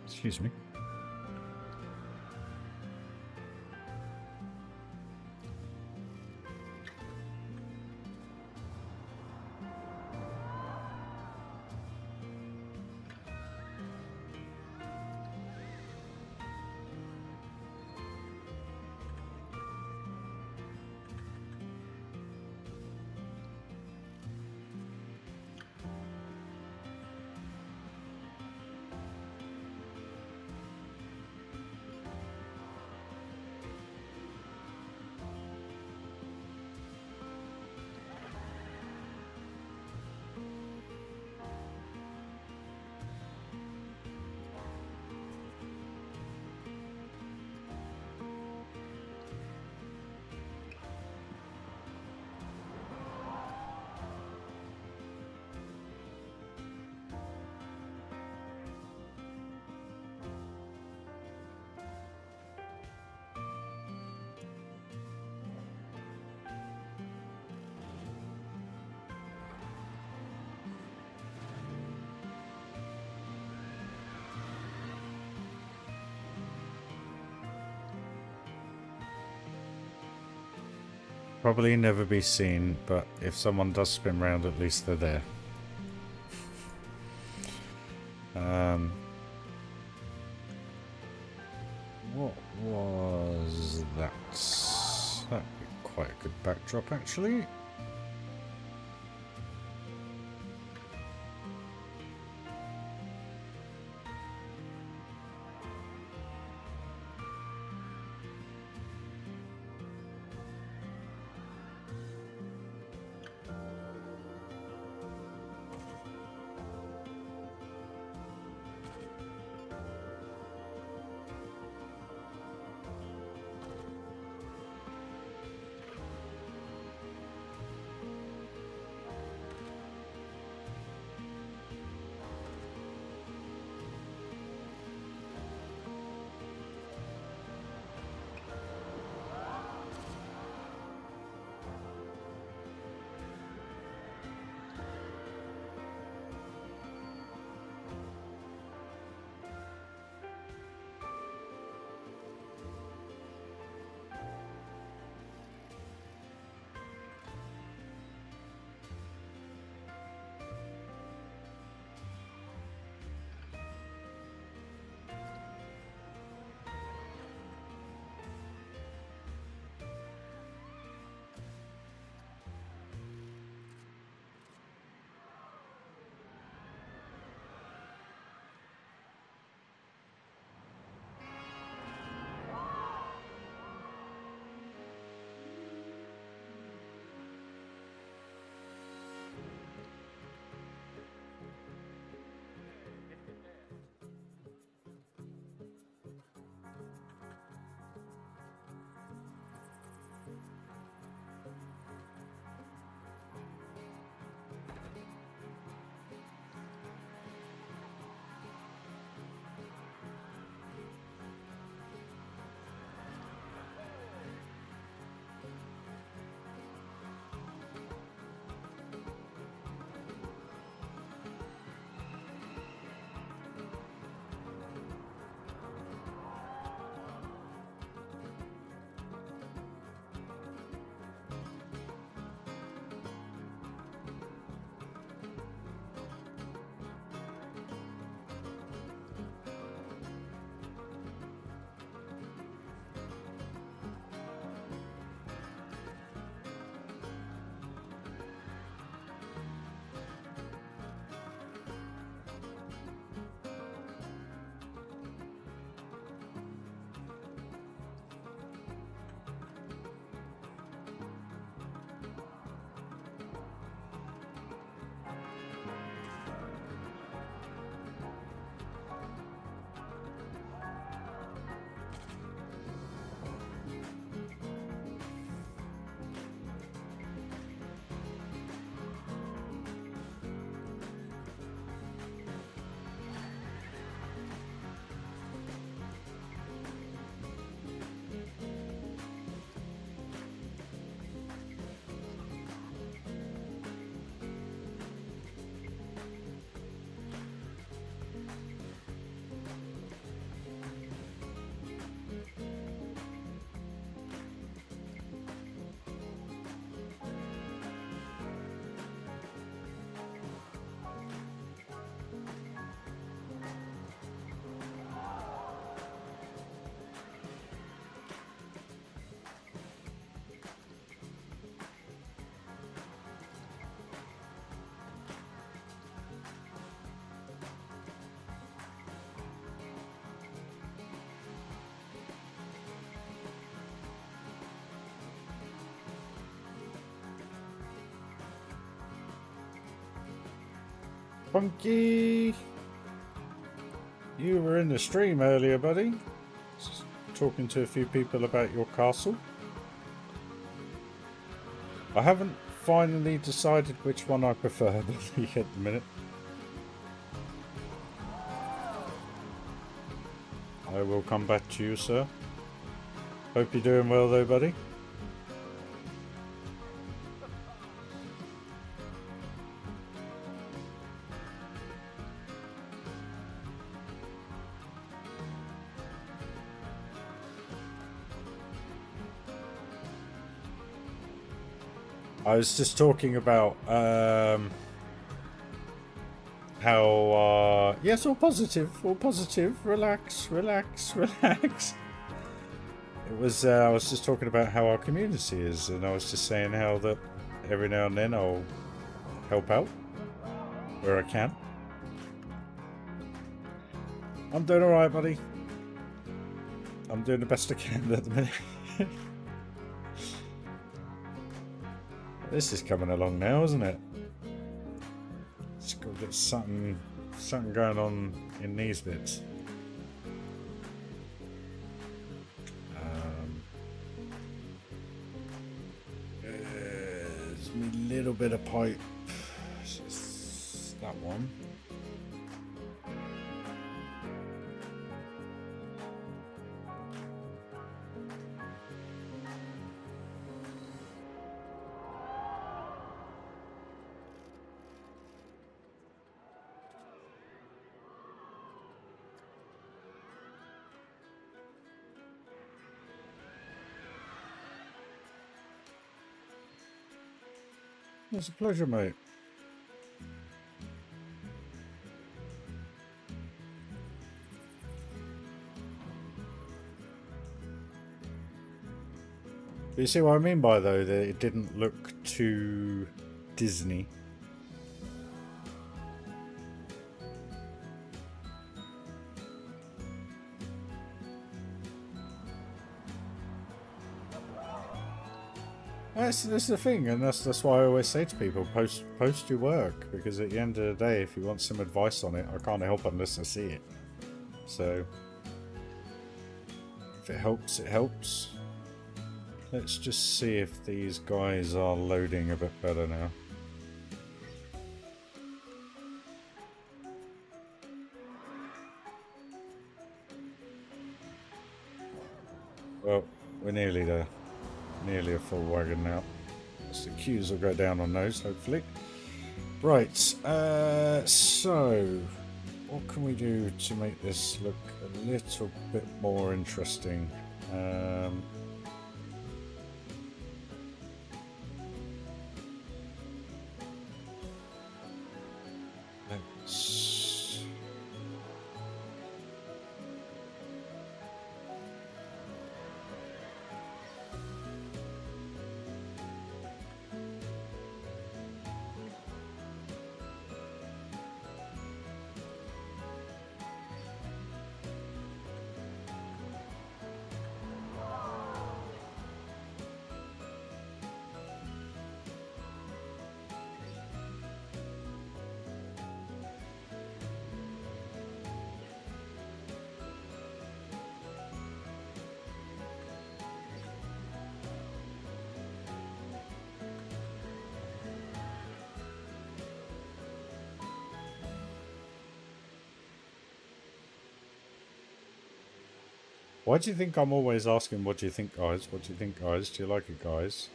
Excuse me. Probably never be seen, but if someone does spin round, at least they're there. What was that? That'd be quite a good backdrop, actually. Funky, you were in the stream earlier, buddy. Talking to a few people about your castle. I haven't finally decided which one I prefer at the minute. I will come back to you, sir. Hope you're doing well though, buddy. I was just talking about how yes, all positive, relax, relax, relax. It was I was just talking about how our community is, and I was just saying how that every now and then I'll help out where I can. I'm doing alright, buddy. I'm doing the best I can at the minute. This is coming along now, isn't it? It's got to get something going on in these bits. There's a little bit of pipe. Just that one. It's a pleasure, mate. But you see what I mean by though, that it didn't look too Disney. That's the thing, and that's why I always say to people, post your work, because at the end of the day, if you want some advice on it, I can't help unless I see it. So if it helps, it helps. Let's just see if these guys are loading a bit better now. Well, we're nearly there. Nearly a full wagon now. So the queues will go down on those, hopefully. Right, so what can we do to make this look a little bit more interesting? Let's... Why do you think I'm always asking, what do you think, guys? What do you think, guys? Do you like it, guys?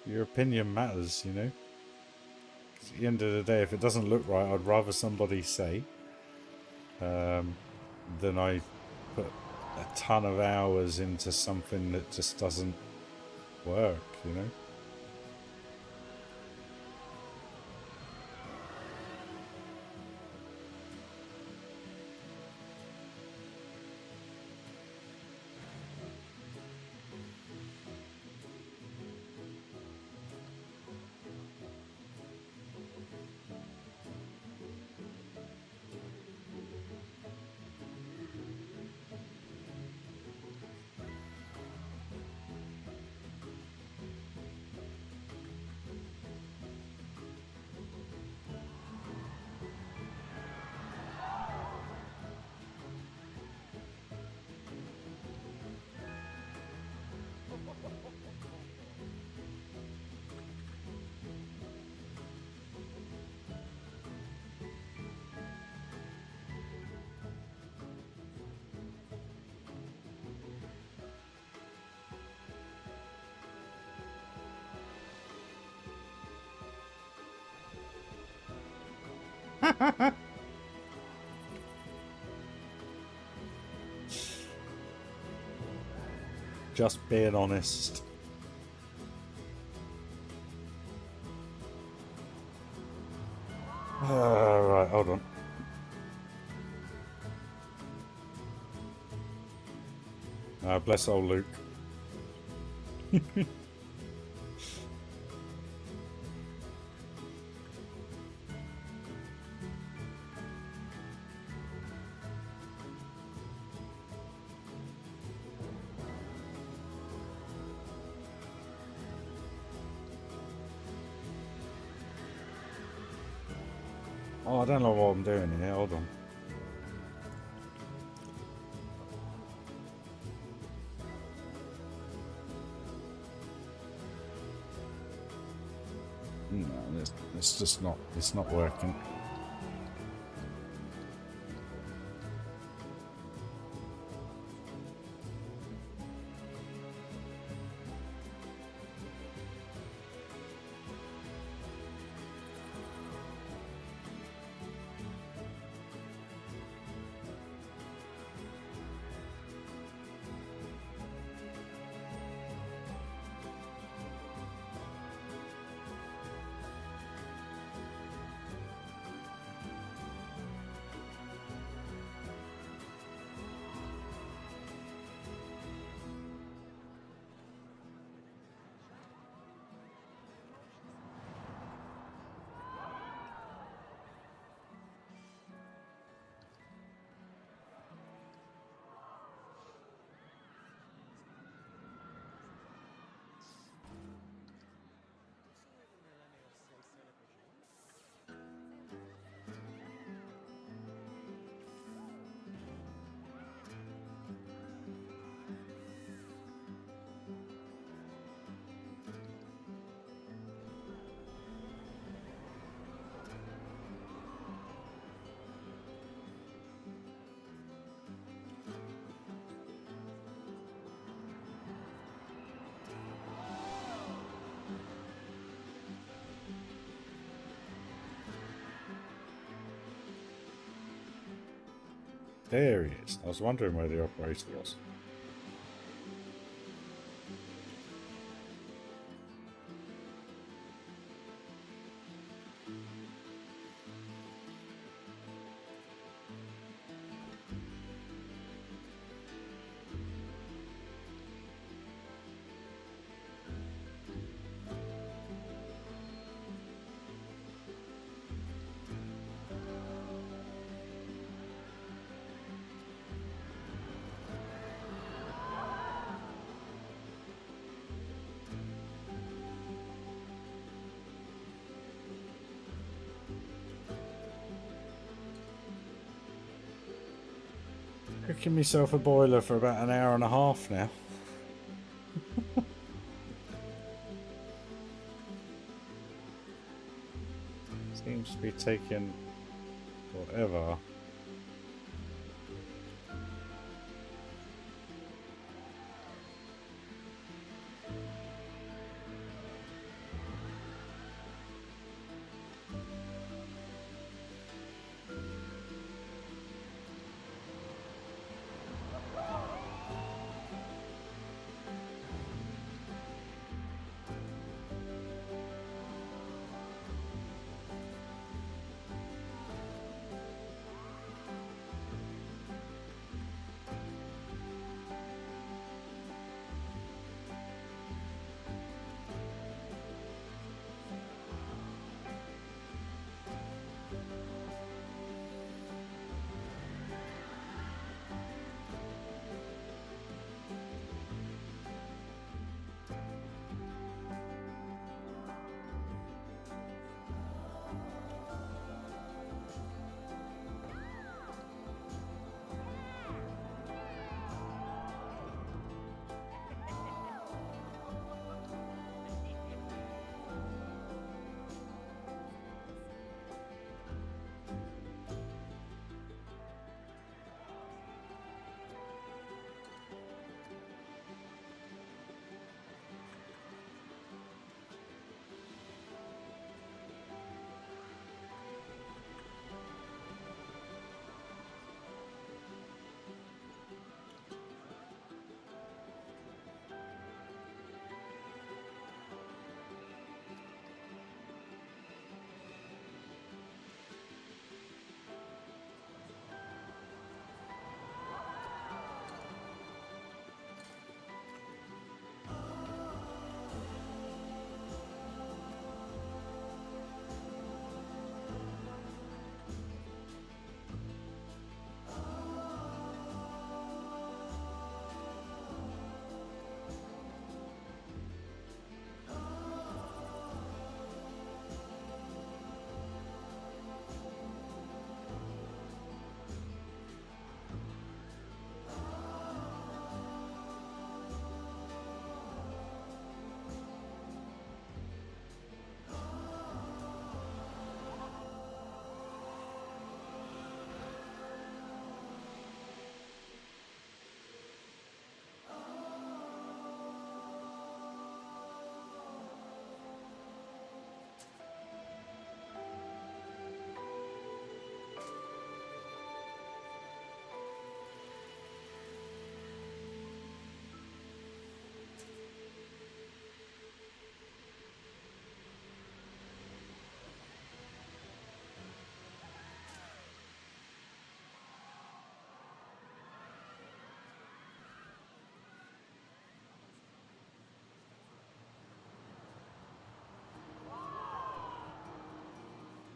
Your opinion matters, you know? 'Cause at the end of the day, if it doesn't look right, I'd rather somebody say than I put a ton of hours into something that just doesn't work, you know? just being honest. Right, hold on. Bless old Luke. Oh, I don't know what I'm doing here. Hold on. No, it's just not. It's not working. There he is. I was wondering where the operator was. Cooking myself a boiler for about an hour and a half now. Seems to be taking forever.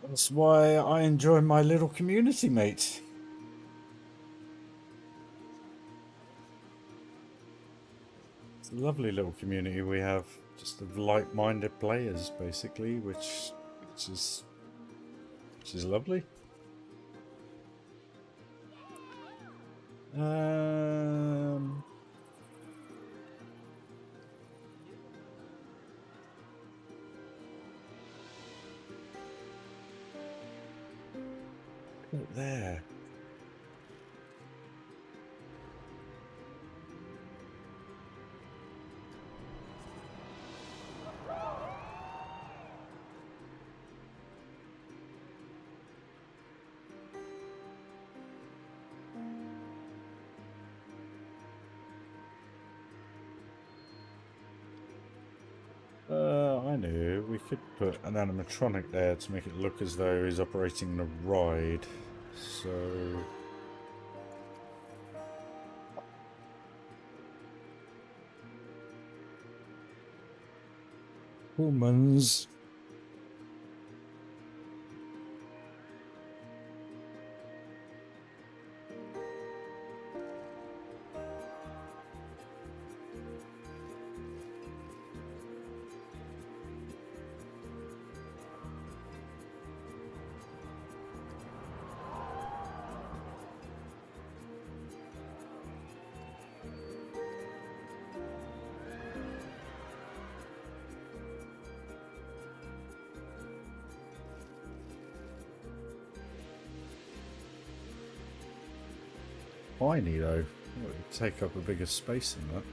That's why I enjoy my little community, mate. It's a lovely little community we have, just of like-minded players, basically, which is lovely. Look there. I knew we could put an animatronic there to make it look as though he's operating the ride. So humans. Tiny though. It would take up a bigger space than that.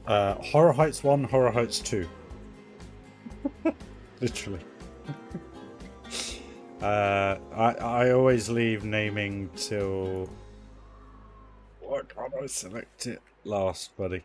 Horror Heights 1, Horror Heights 2. Literally. I always leave naming till... Why can't I select it last, buddy?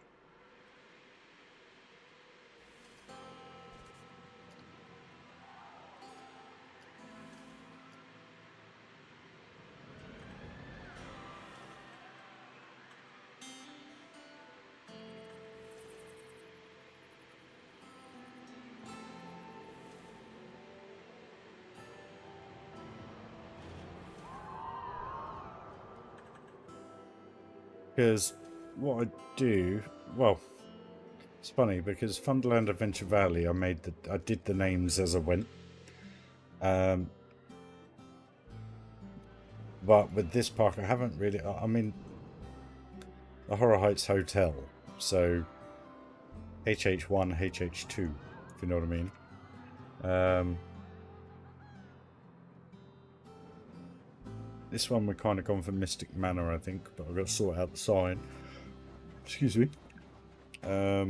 Because what I do, well, it's funny because Funderland Adventure Valley, I did the names as I went. But with this park, I haven't really. I mean, the Horror Heights Hotel, so HH1, HH2, if you know what I mean. This one we're kind of gone for Mystic Manor, I think, but I've got to sort out the sign. Excuse me. I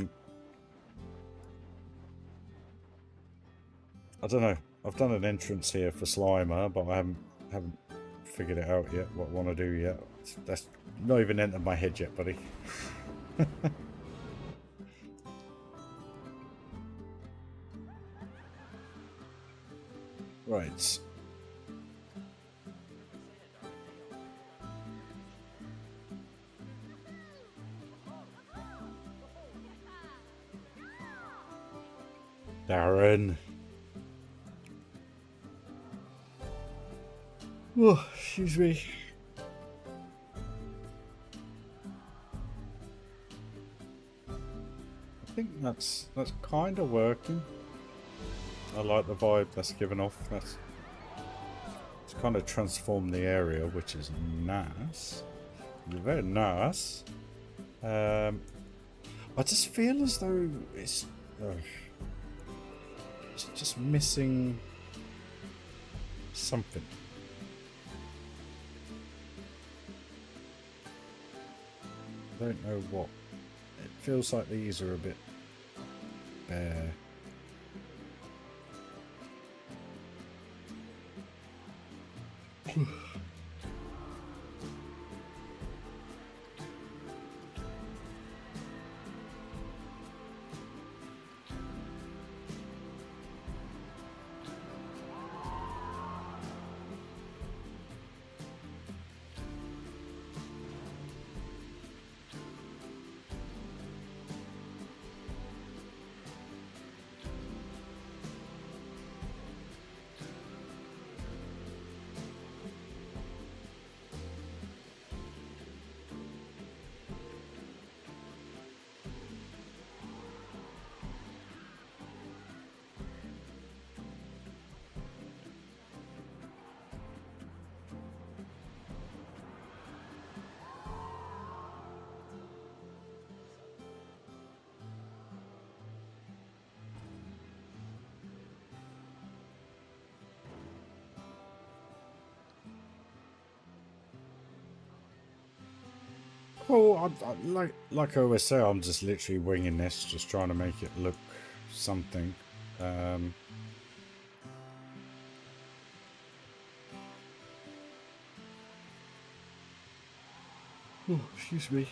don't know. I've done an entrance here for Slimer, but I haven't figured it out yet. What I want to do yet? That's not even entered my head yet, buddy. Right. Darren. Oh, excuse me. I think that's kind of working. I like the vibe that's given off. It's kind of transformed the area, which is nice. Very nice. I just feel as though it's just missing something. I don't know what. It feels like these are a bit bare. Well, like I always say, I'm just literally winging this, just trying to make it look something. Oh, excuse me.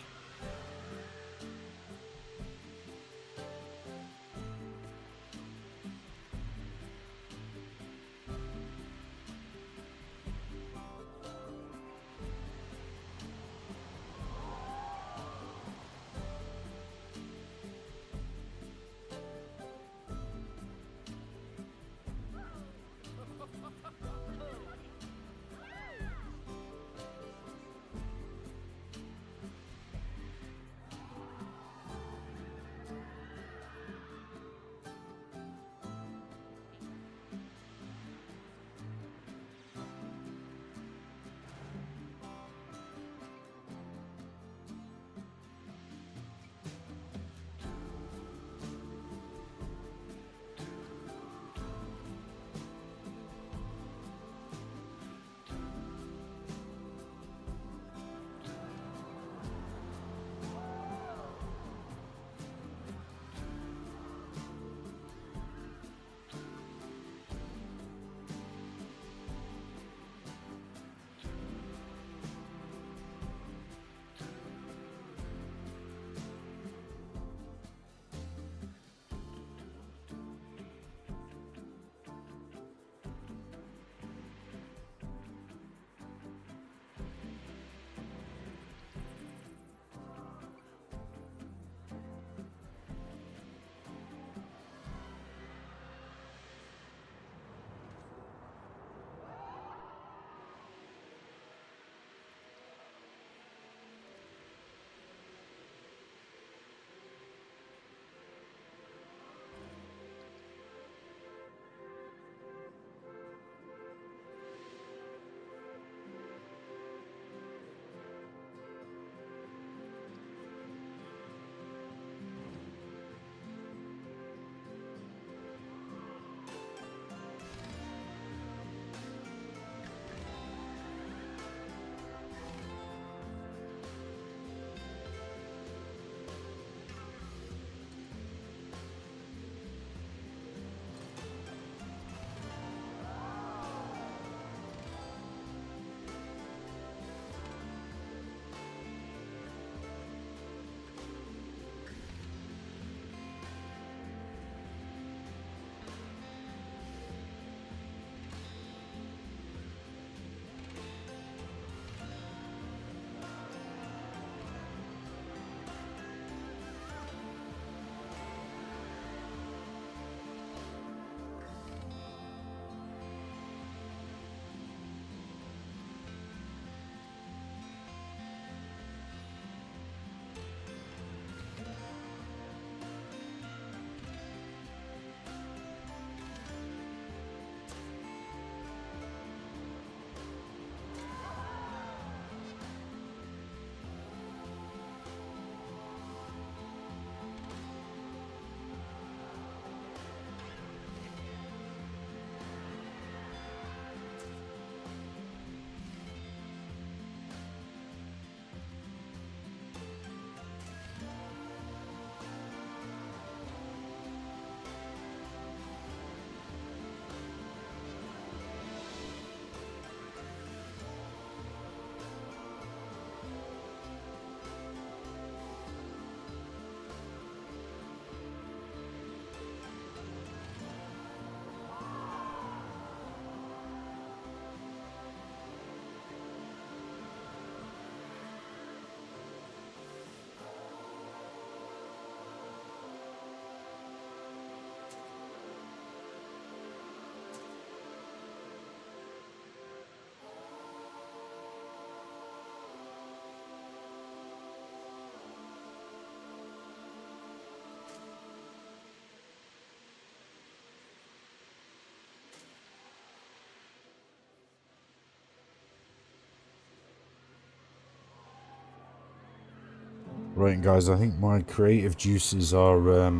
Right, guys, I think my creative juices are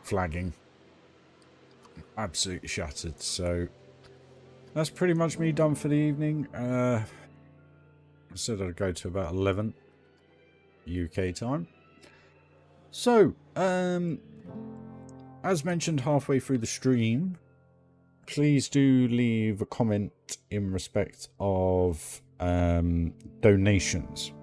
flagging. Absolutely shattered. So that's pretty much me done for the evening. I said I'd go to about 11 UK time. So, as mentioned halfway through the stream, please do leave a comment in respect of donations.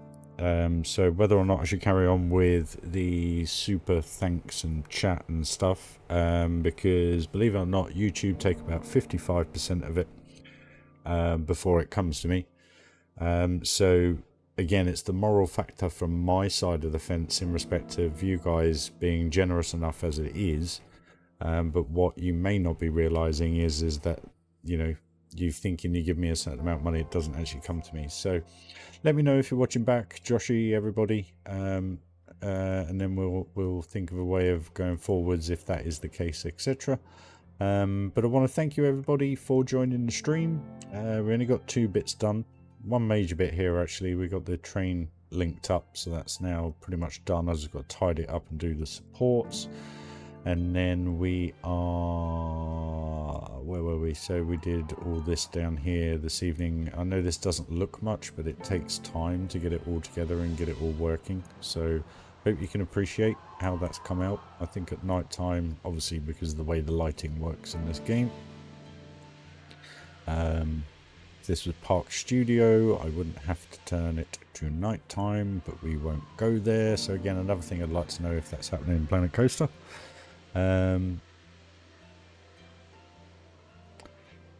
So whether or not I should carry on with the super thanks and chat and stuff, because believe it or not, YouTube take about 55% of it before it comes to me. So again, it's the moral factor from my side of the fence in respect of you guys being generous enough as it is. But what you may not be realizing is that, you know, you thinking you give me a certain amount of money, it doesn't actually come to me. So let me know if you're watching back, Joshy, everybody, and then we'll think of a way of going forwards if that is the case, etc. But I want to thank you everybody for joining the stream. We only got 2 bits done. One major bit here, actually. We got the train linked up, so that's now pretty much done. I just got to tidy it up and do the supports. And then we are, where were we? So we did all this down here this evening. I know this doesn't look much, but it takes time to get it all together and get it all working. So hope you can appreciate how that's come out. I think at night time, obviously because of the way the lighting works in this game. If this was Park Studio, I wouldn't have to turn it to night time, but we won't go there. So again, another thing I'd like to know if that's happening in Planet Coaster.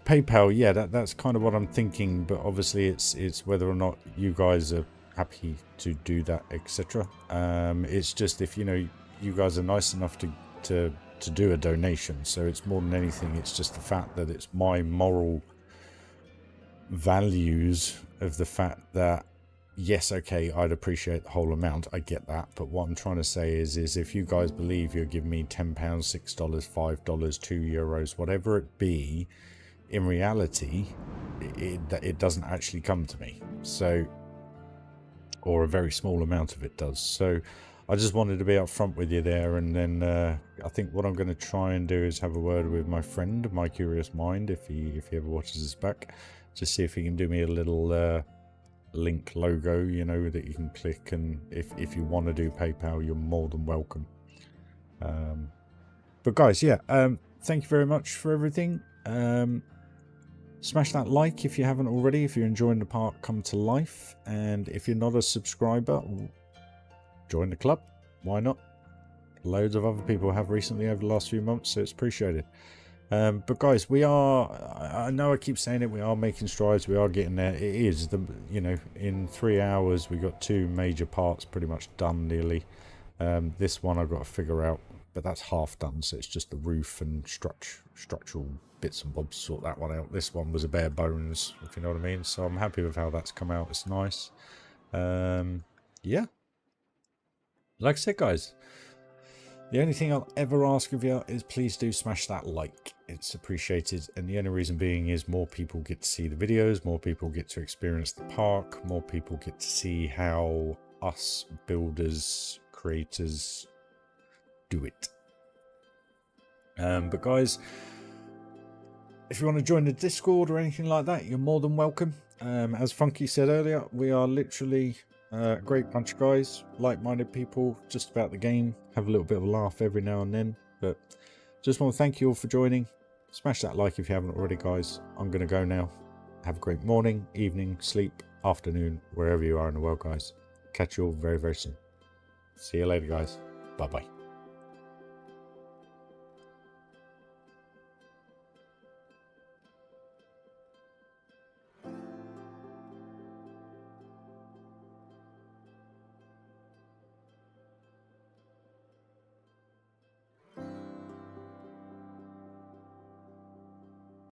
PayPal, yeah, that's kind of what I'm thinking, but obviously it's whether or not you guys are happy to do that, etc. It's just if you guys are nice enough to do a donation, so it's more than anything, it's just the fact that it's my moral values of the fact that yes, okay, I'd appreciate the whole amount. I get that. But what I'm trying to say is if you guys believe you're giving me £10, $6, $5, €2, whatever it be, in reality, it doesn't actually come to me. So, or a very small amount of it does. So I just wanted to be upfront with you there. And then I think what I'm going to try and do is have a word with my friend, My Curious Mind, if he ever watches this back, just see if he can do me a little link logo, that you can click, and if you want to do PayPal, you're more than welcome. But guys, yeah, thank you very much for everything. Smash that like if you haven't already, if you're enjoying the park come to life, and if you're not a subscriber, join the club. Why not? Loads of other people have recently over the last few months, so it's appreciated. But guys, I know I keep saying it, we are making strides, we are getting there. It is, in 3 hours we got 2 major parts pretty much done nearly. This one I've got to figure out, but that's half done, so it's just the roof and structural bits and bobs, sort that one out. This one was a bare bones, if you know what I mean, so I'm happy with how that's come out. It's nice. Yeah, like I said, guys, the only thing I'll ever ask of you is please do smash that like. It's appreciated, and the only reason being is more people get to see the videos, more people get to experience the park, more people get to see how us builders, creators do it. But guys, if you want to join the Discord or anything like that, you're more than welcome. As Funky said earlier, we are literally a great bunch of guys, like-minded people, just about the game, have a little bit of a laugh every now and then. But just want to thank you all for joining. Smash that like if you haven't already, guys. I'm going to go now. Have a great morning, evening, sleep, afternoon, wherever you are in the world, guys. Catch you all very, very soon. See you later, guys. Bye-bye.